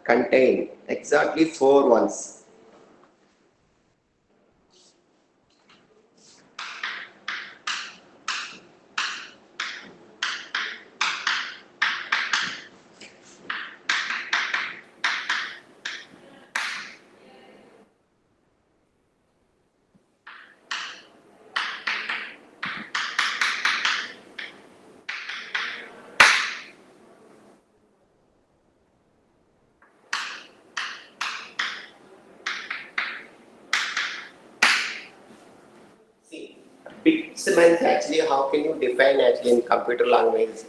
contain exactly 4 ones? Bits means actually how can you define actually in computer language?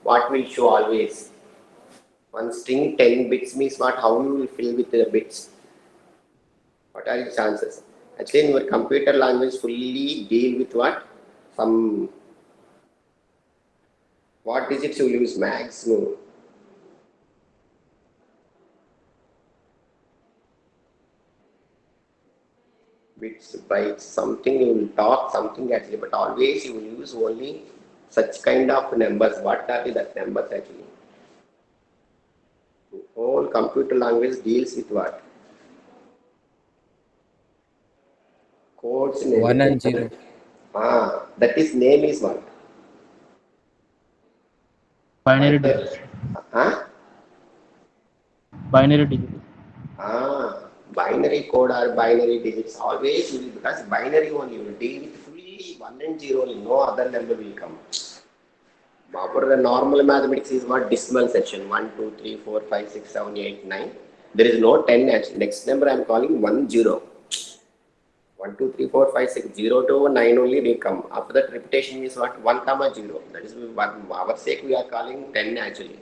What will show always? One string 10 bits means what? How you will fill with the bits? What are the chances? Actually, in your computer language, fully deal with what? Some what digits you use maximum? Bits, bytes, something you will talk, something actually, but always you will use only such kind of numbers. What are that numbers actually? Whole computer language deals with what? Codes and 1 and everything. 0. That is name is what? Binary digits. Ah, Binary digits. binary code or binary digits always will, because binary only you will deal with fully 1 and 0 only, no other number will come. For the normal mathematics is what? Decimal section 1, 2, 3, 4, 5, 6, 7, 8, 9. There is no 10 actually. Next number I am calling 1, 0. 1, 2, 3, 4, 5, 6, 0 to 9 only they come. After that repetition is what? 1, comma 0. That is what our sake we are calling 10 actually.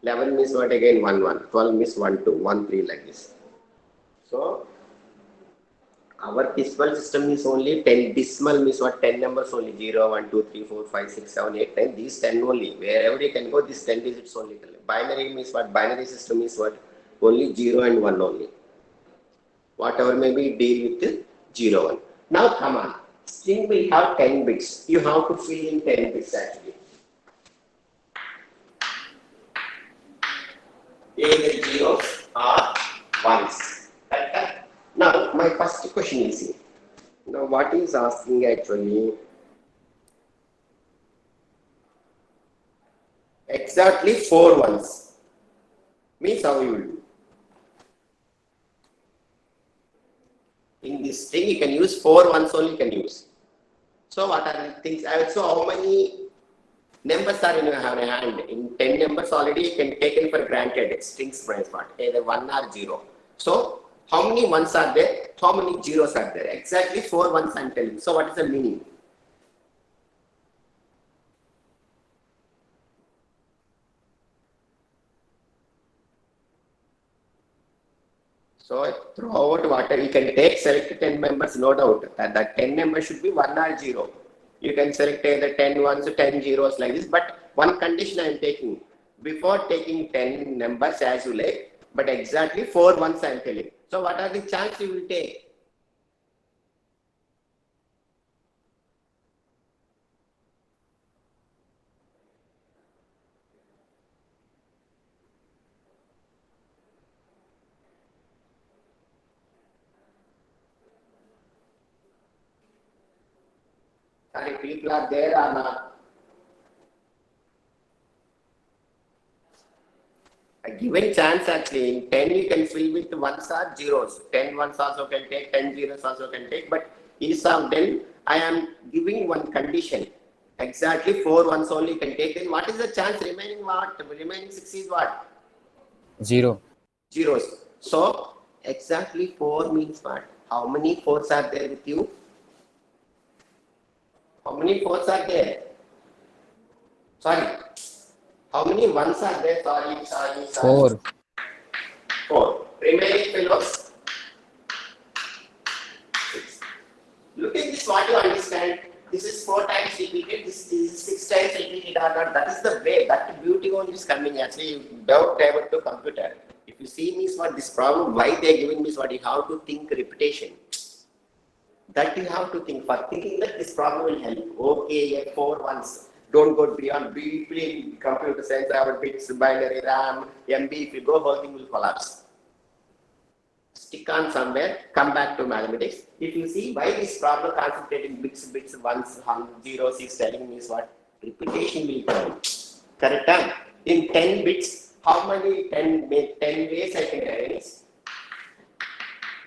11 means what again? 1, 1. 12 means 1, 2, 1, 3 like this. So our decimal system is only 10. Decimal means what? 10 numbers only. 0, 1, 2, 3, 4, 5, 6, 7, 8, 9. These 10 only. Wherever you can go, this 10 digits only. Binary means what? Binary system is what? Only 0 and 1 only. Whatever may be, deal with 0, 1. Now come on. String will have 10 bits. You have to fill in 10 bits actually. Either zeros or ones. Correct? Now, my first question is here. Now, what is asking actually? Exactly 4 ones. Means how you will do. In this string, you can use 4 ones only you can use. So, what are the things? So, how many numbers are in your hand? In 10 numbers already you can take it for granted. Strings price part, either 1 or 0. So, how many ones are there? How many zeros are there? Exactly 4 ones I am telling. So, what is the meaning? So, throughout whatever you can take, select 10 members, no doubt. That 10 members should be 1 or 0. You can select either 10 ones or 10 zeros like this. But one condition I am taking. Before taking 10 numbers as you like, but exactly 4 ones I am telling. So, what are the chances you will take? Sorry, people are there or not? A given chance actually, in 10 you can fill with ones or zeros. 10 ones also can take, 10 zeros also can take, but each of them I am giving one condition. Exactly 4 ones only can take. Then what is the chance remaining what? Remaining 6 is what? 0. Zeros. So exactly 4 means what? How many 4s are there with you? How many 4s are there? Sorry. How many ones are there? Sorry. 4. 4. Remaining fellows? 6. Look at this, what you understand. This is 4 times repeated, this is 6 times repeated or not. That is the way, that beauty only is coming. Actually, you don't divert to computer. If you see me what this problem, why they are giving me what you have to think repetition. That you have to think. For thinking that this problem will help. Okay, 4 ones. Don't go beyond deeply in computer science, our bits, binary, RAM, MB. If you go, whole thing will collapse. Stick on somewhere, come back to mathematics. If you see why this problem concentrating bits, ones, zeros is telling me is what? Repetition will come. Correct? In 10 bits, how many 10 ways I can arrange?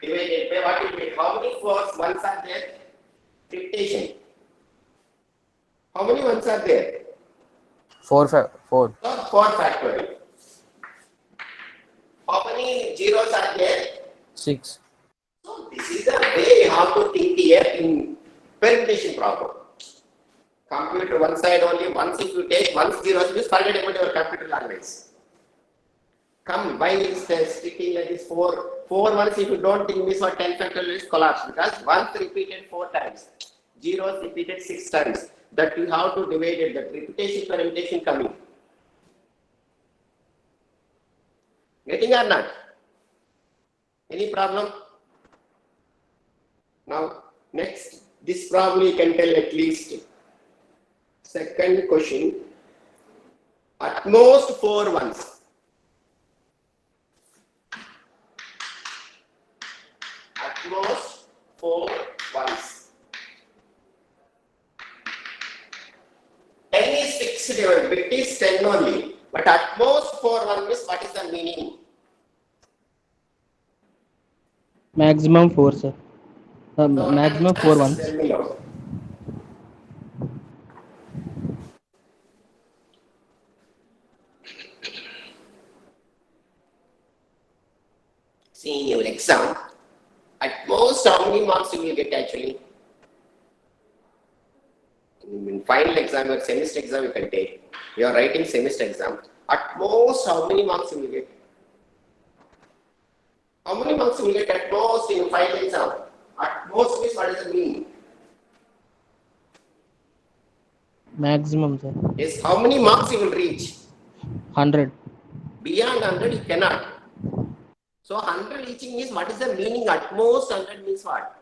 Divided by what will be? How many ones are there? Repetition. How many ones are there? 4. So 4 factorial. How many zeros are there? 6. So this is the way you have to think here in Permutation problem. Computer one side only. Once if you take one zeros, just forget about your computer language. Come, why is sticking like this? Four ones, if you don't think this for 10 factorial is collapse, because once repeated 4 times, zeros repeated 6 times. That you have to divide it, that repetition permutation coming. Getting or not? Any problem? Now, next, this probably you can tell at least. Second question, at most 4 ones. At most 4 ones. 10 is fixed, bit is 10 only. But at most 4 1 means what is the meaning? Maximum 4, sir. So Maximum 4 ones. Tell me now. See in your exam, at most how many marks you will get actually? In final exam or semester exam you can take. You are writing semester exam. At most how many marks you will get? How many marks you will get at most in final exam? At most means what does it mean? Maximum, sir. Yes, how many marks you will reach? 100. Beyond 100 you cannot. So 100 reaching means what is the meaning? At most 100 means what?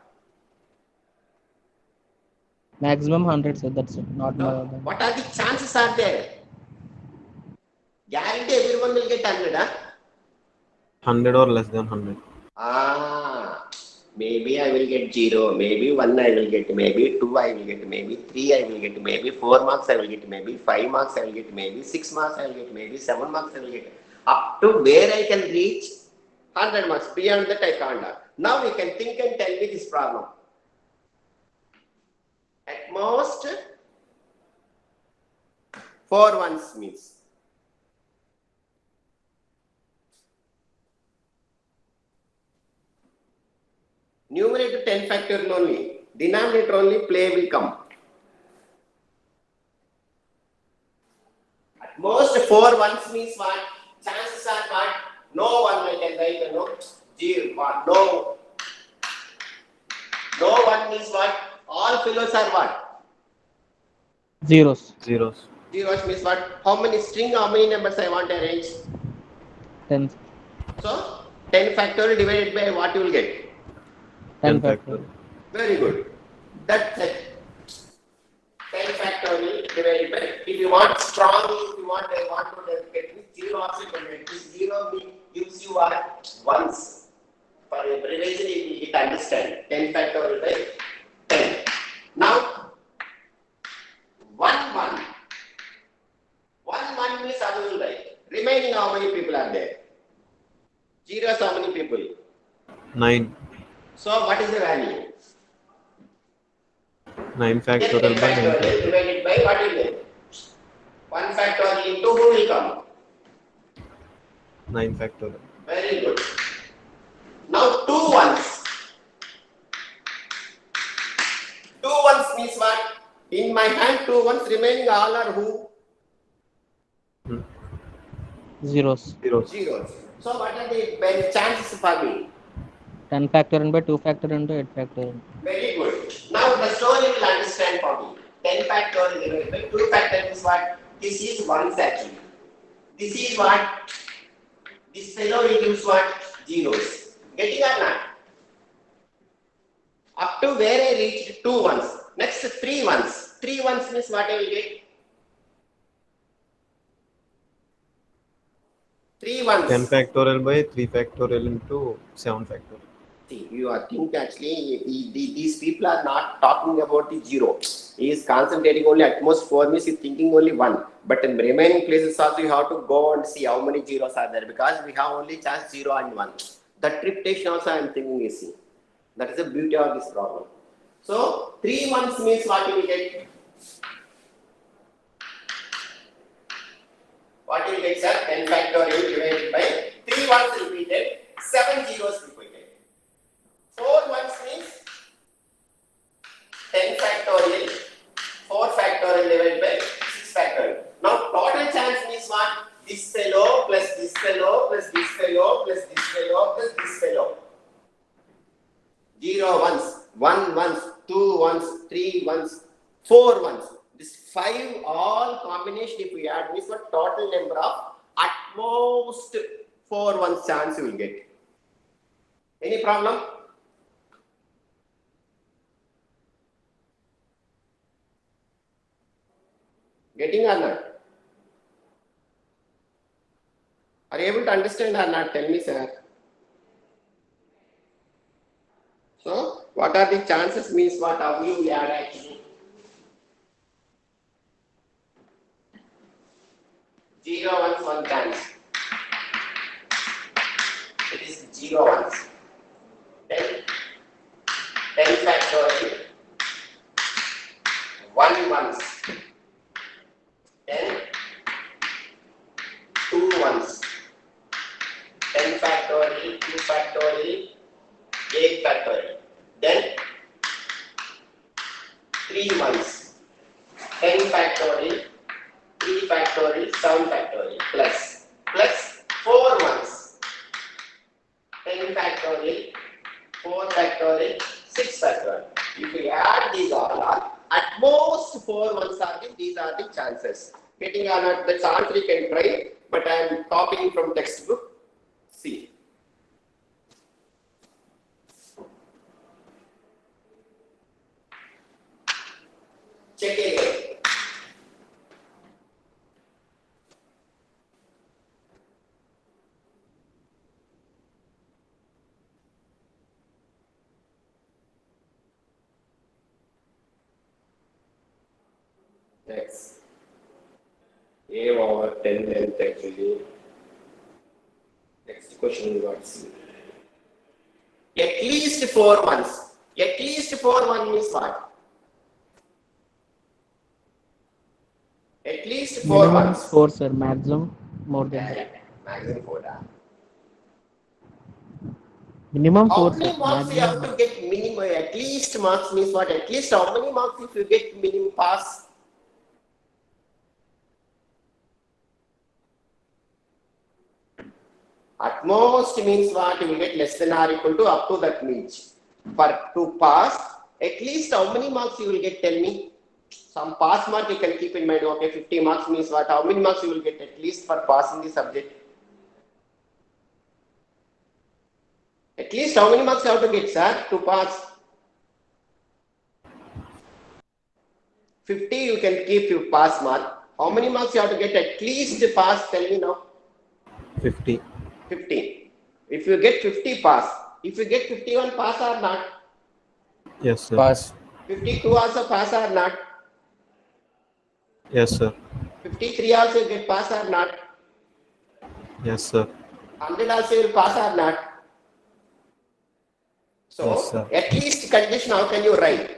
Maximum 100, sir. That's it. Not No. more than. What are the chances are there? Guarantee everyone will get 100, huh? 100 or less than 100. Maybe I will get 0, maybe 1 I will get, maybe 2 I will get, maybe 3 I will get, maybe 4 marks I will get, maybe 5 marks I will get, maybe 6 marks I will get, maybe 7 marks I will get. Up to where I can reach 100 marks, beyond that I can't. Now you can think and tell me this problem. At most 4 ones means. Numerator 10 factorial only. Denominator only play will come. At most 4 ones means what? Chances are what? No one I can write, no 0, no 1 means what? All fellows are what? Zeros. Zeros. Zeros means what? How many string, how many numbers I want to arrange? 10. So 10 factorial divided by what you will get? 10 10 factorial. Very good. That's it. 10 factorial divided by. If you want strong, if you want, I want to get this 0 also you can get. This 0 gives you what? Ones. For a revision, you can understand. 10 factorial by 10. Now, 1 1. 1 1 means how you will write. Remaining how many people are there? Zeros how many people? 9. So what is the value? 9 factorial by 9 factorial. Divided by what will get? 1 factorial into who will come? 9 factorial. Very good. Now 2 ones. 2 ones means what? In my hand 2 ones, remaining all are who? Zeros. Zeros. Zeros. So what are the chances for me? 10 factorial by 2 factorial into 8 factorial. Very good. Now the story will understand for me. 10 factorial divided by 2 factorial is what? This is 1s actually. This is what? This fellow will gives what? Zeros. Getting or not? Up to where I reached 2 ones. Next 3 ones. 3 ones means what I will get? 3 ones. 10 factorial by 3 factorial into 7 factorial. See, you are thinking actually, these people are not talking about the 0. He is concentrating only at most 4 means he is thinking only 1. But in remaining places also you have to go and see how many zeros are there because we have only chance 0 and 1. That repetition also I am thinking is see. That is the beauty of this problem. So 3 ones means what you will get? What you will get, sir? 10 factorial divided by 3 ones repeated, 7 zeros repeated. 4 ones means 10 factorial fellow plus this fellow plus this fellow plus this fellow. 0 ones, 1 ones, 2 ones, 3 ones, 4 ones. This 5 all combination if we add means what total number of at most 4 ones chance you will get. Any problem? Getting or not? Are you able to understand or not? Tell me, sir. So, what are the chances means what? How you will add actually? 0 ones, 1 chance. It is 0 ones. Then 10 factorial. 1 ones. Then 2 ones. 10 factorial, 2 factorial, 8 factorial. Then 3 ones. 10 factorial, 3 factorial, 7 factorial plus 4 ones. 10 factorial, 4 factorial, 6 factorial. If we add these all up, at most 4 ones are these are the chances. Getting or not, that's answer you can try, but I am copying from textbook. See. Check again. Next. A over 10 length actually. Next question we got C. At least 4 ones. At least 4 1 means what? At least 4 Minimum ones. 4, sir. Maximum more than that. Maximum 4. Minimum How 4, sir. many marks you have Maximum. to get minimum? At least marks means what? At least how many marks if you get minimum pass? At most means what? You will get less than or equal to up to that means. For to pass, at least how many marks you will get? Tell me. Some pass mark you can keep in mind. Okay, 50 marks means what? How many marks you will get at least for passing the subject? At least how many marks you have to get, sir, to pass? 50 you can keep your pass mark. How many marks you have to get at least to pass? Tell me now. 50. 50. If you get 50 pass, if you get 51 pass or not? Yes, sir. Pass. 52 also pass or not? Yes, sir. 53 also get pass or not? Yes, sir. 100 also will pass or not? So, Yes, sir. at least condition how can you write?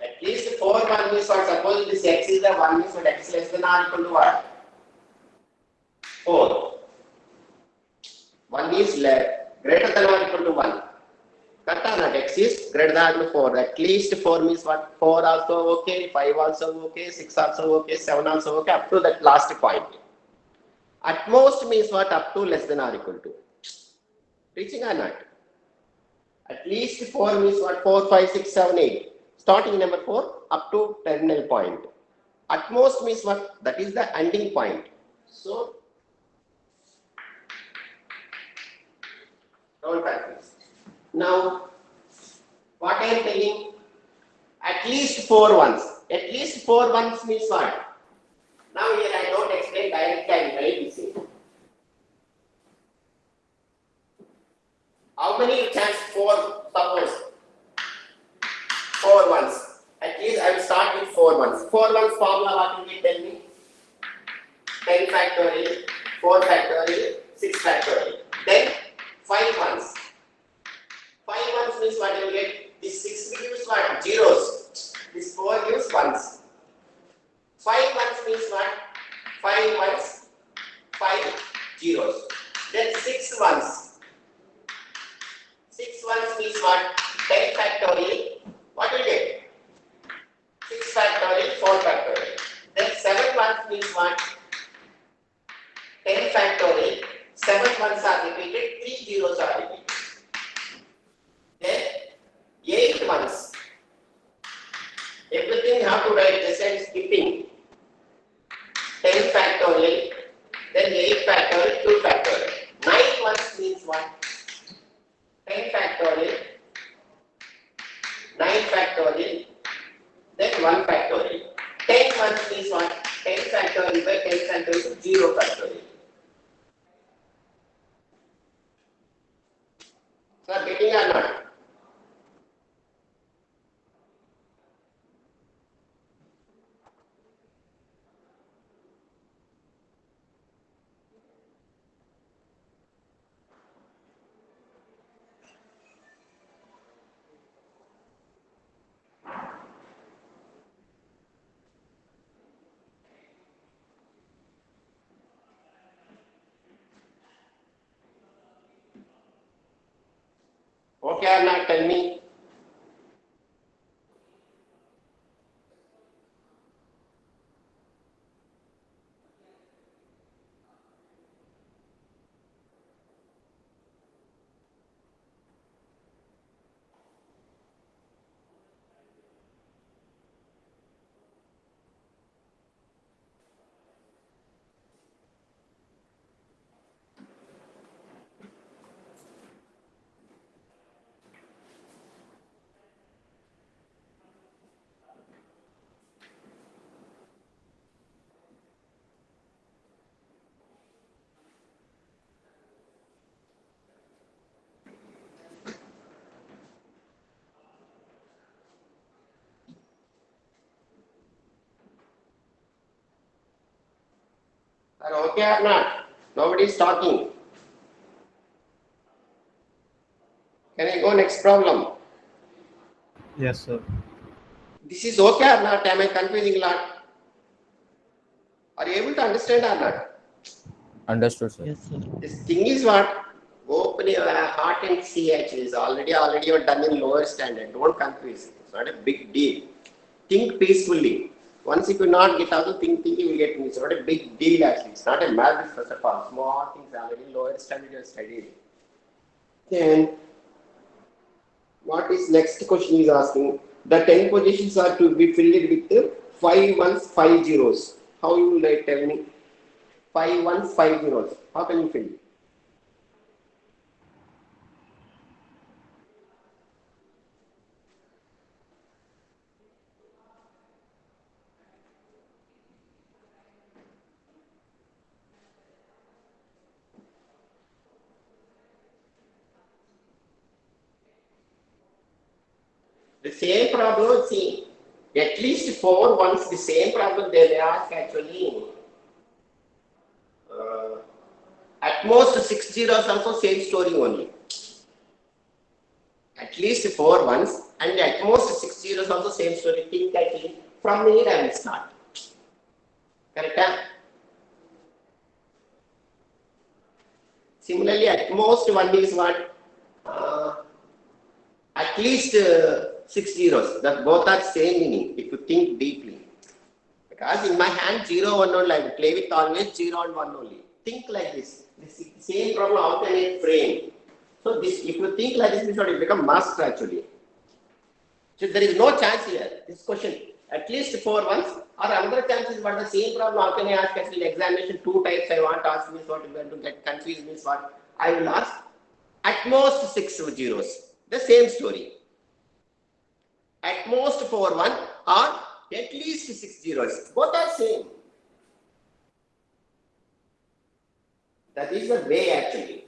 At least 4 1 means what? Suppose this x is the 1 means what? X less than or equal to what? 4. 1 is greater than or equal to 1. Correct or not? X is greater than or equal to 4. At least 4 means what? 4 also okay, 5 also okay, 6 also okay, 7 also okay, up to that last point. At most means what? Up to less than or equal to. Reaching or not? At least 4 means what? 4, 5, 6, 7, 8. Starting number 4 up to terminal point. At most means what? That is the ending point. So, don't practice. Now, what I am telling? At least 4 ones. At least 4 ones means what? Now here I don't explain directly, I will write this in. How many chance 4? Suppose 4 ones. At least I will start with 4 ones. 4 ones formula what will you tell me? 10 factorial, 4 factorial, 6 factorial. Then 5 ones. 5 ones means what you will get? This 6 gives what? Zeros. This 4 gives ones. 5 ones means what? 5 ones, 5 zeros. Then 6 ones. 6 ones means what? 10 factorial. What will you get? 6 factorial, 10 factorial, 9 factorial, then 1 factorial. 10 ones means what? 10 factorial by 10 factorial is 0 factorial. So, are getting or not? Okay or not? Tell me. Are okay or not? Nobody is talking. Can I go next problem? Yes, sir. This is okay or not? Am I confusing a lot? Are you able to understand or not? Understood, sir. Yes, sir. This thing is what? Open your heart and see actually. It's already you're done in lower standard. Don't confuse. It's not a big deal. Think peacefully. Once you could not get out, think you will get me. It's not a big deal actually. It's not a math first of all. Small things already lower standard you have studied. Then what is next question is asking? The 10 positions are to be filled with 5 ones, 5 zeros. How you will tell me? 5 ones, 5 zeros. How can you fill? The same problem, see, at least 4 ones, the same problem they may ask actually. At most 6 zeros also same story only. At least 4 ones and at most 6 zeros also same story. Think actually from here I will start. Correct? Similarly, at most one is what? At least 6 zeros. That both are same meaning if you think deeply. Because in my hand 0, 1 only, I will play with always 0 and 1 only. Think like this. This same problem, how can I frame? So this, if you think like this, will become master actually. So there is no chance here. This question, at least 4 ones, or another chance is what the same problem, how can I ask actually examination 2 types I want to ask means what, going to get confused means what? I will ask at most 6 zeros. The same story. At most 4 1 or at least 6 zeros. Both are same. That is the way actually.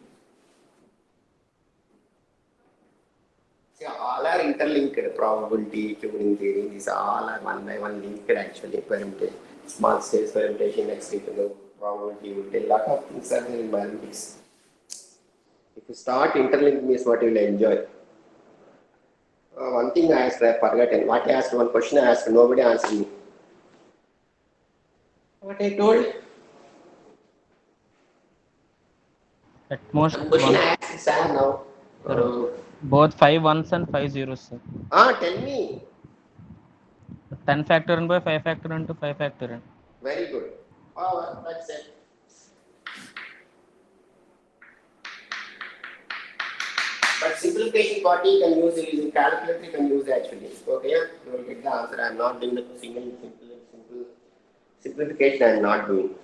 See, all are interlinked. Probability, tuning theory, these all are one by one linked actually. Permutation, small space permutation, next to the probability, will tell lot of things are there in mathematics. If you start interlinking means what you will enjoy. One thing I asked, I forgotten. What I asked, one question I asked, nobody answered me. What I told? At most One question one. I asked Sam now. Both 5 ones and 5 zeros, sir. Tell me. 10 factor by 5 factor into 5 factor. Very good. That's it. But simplification party you can use using calculator, you can use actually. Okay, you will get the answer. I am not doing the simple simplification. I am not doing.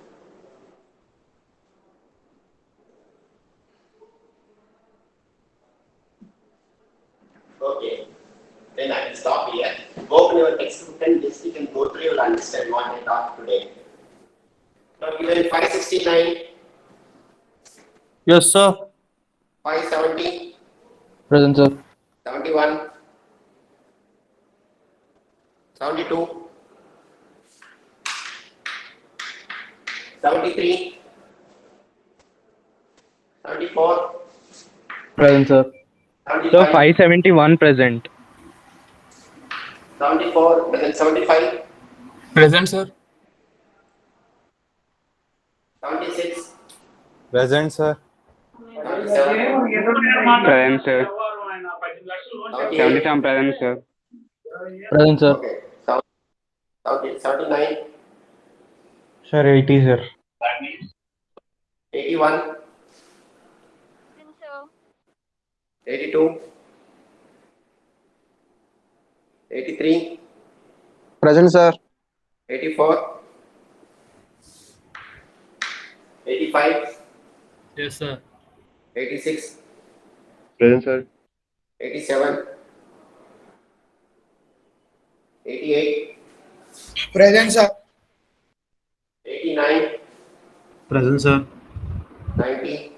student listening and go through, you will understand what I taught today. Now given 569, Yes, sir. 570, Present, sir. 71, 72, 73, 74, Present, sir. 75, 571 present. 74, then 75, Present, sir. 76, Present, sir. 77, Present, sir. 78, present, sir. Present, sir. okay, 79, Sir, 80, sir. 81, 82, 83, Present, sir. 84, 85, Yes, sir. 86, Present, sir. 87, 88, Present, sir. 89, Present, sir. 90,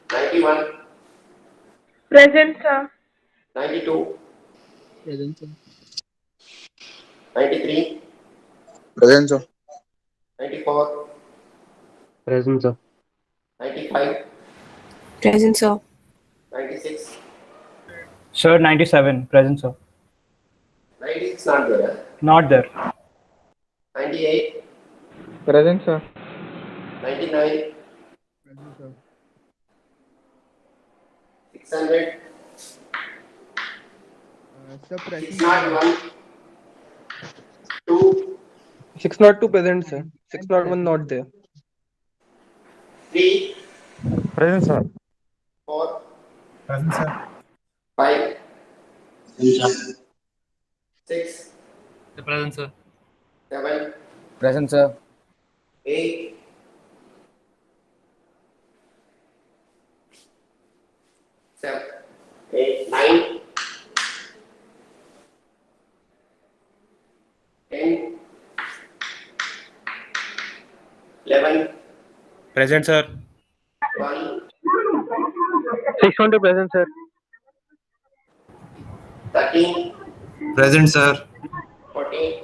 91, Present, sir. 92, Present, sir. 93, Present, sir. 94, Present, sir. 95, Present, sir. 96, Sir, 97 present, sir. 96 not there. Not there. 98, Present, sir. 99, Present, sir. 600, Sir, 601, 2, 602 present, sir. 601 not there. 3, Present, sir. 4, Present, sir. 5, 6, Present, sir. 7, Present, sir. 8, 7, 8, 9, 10, 11, Present, sir. 12, 600 present, sir. 13, Present, sir. 14,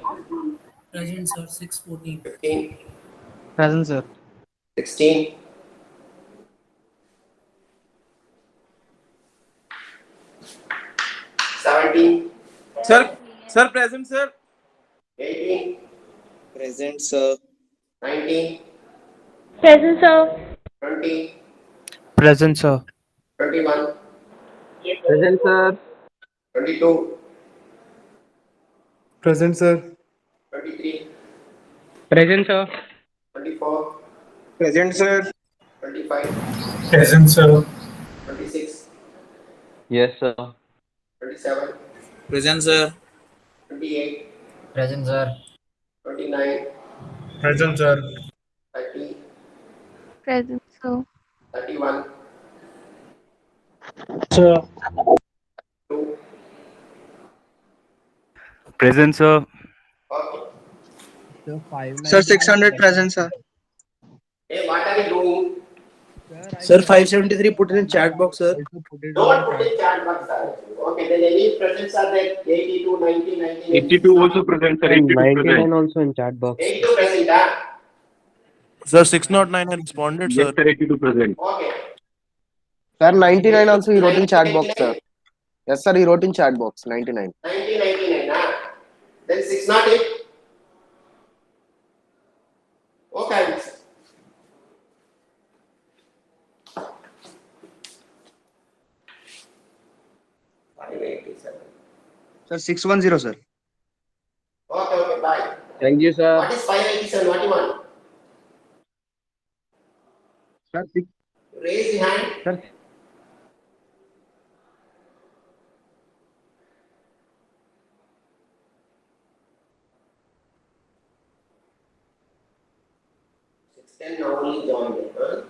Present, sir. 614. 15, Present, sir. 16, 17, Sir, present, sir. 18, Present, sir. 19, Present, sir. 20, Present, sir. 21, Present, sir. 22, Present, sir. 23, Present, sir. 24, Present, sir. 25, Present, sir. 26, Yes, sir. 27, Present, sir. 28, Present, sir. 29, Present, sir. 30, Present, sir. 31, Sir. 2, Present, sir. okay. Sir, Sir, 591 600 present, sir. Hey, what are you doing? Sir, I Sir, tried 573 put it in chat box, sir. also put it Don't on put chat. in chat box, sir. Okay, then any presents are there? 82, 90, 19, 82 also present, sir. 82 present. also in chat box. 82 present, huh? Sir, 609 has responded, Yes, sir. sir. 82 present. Okay. Sir, 99 also he wrote in chat box, 99, sir. Yes, sir, he wrote in chat box. 99. 1999, huh? Then 608. Okay, I will say. Sir, 610, sir. Okay, bye. Thank you, sir. What is 587? What do you want? Sir, Raise the hand. Sir, 610 now only joined. Huh?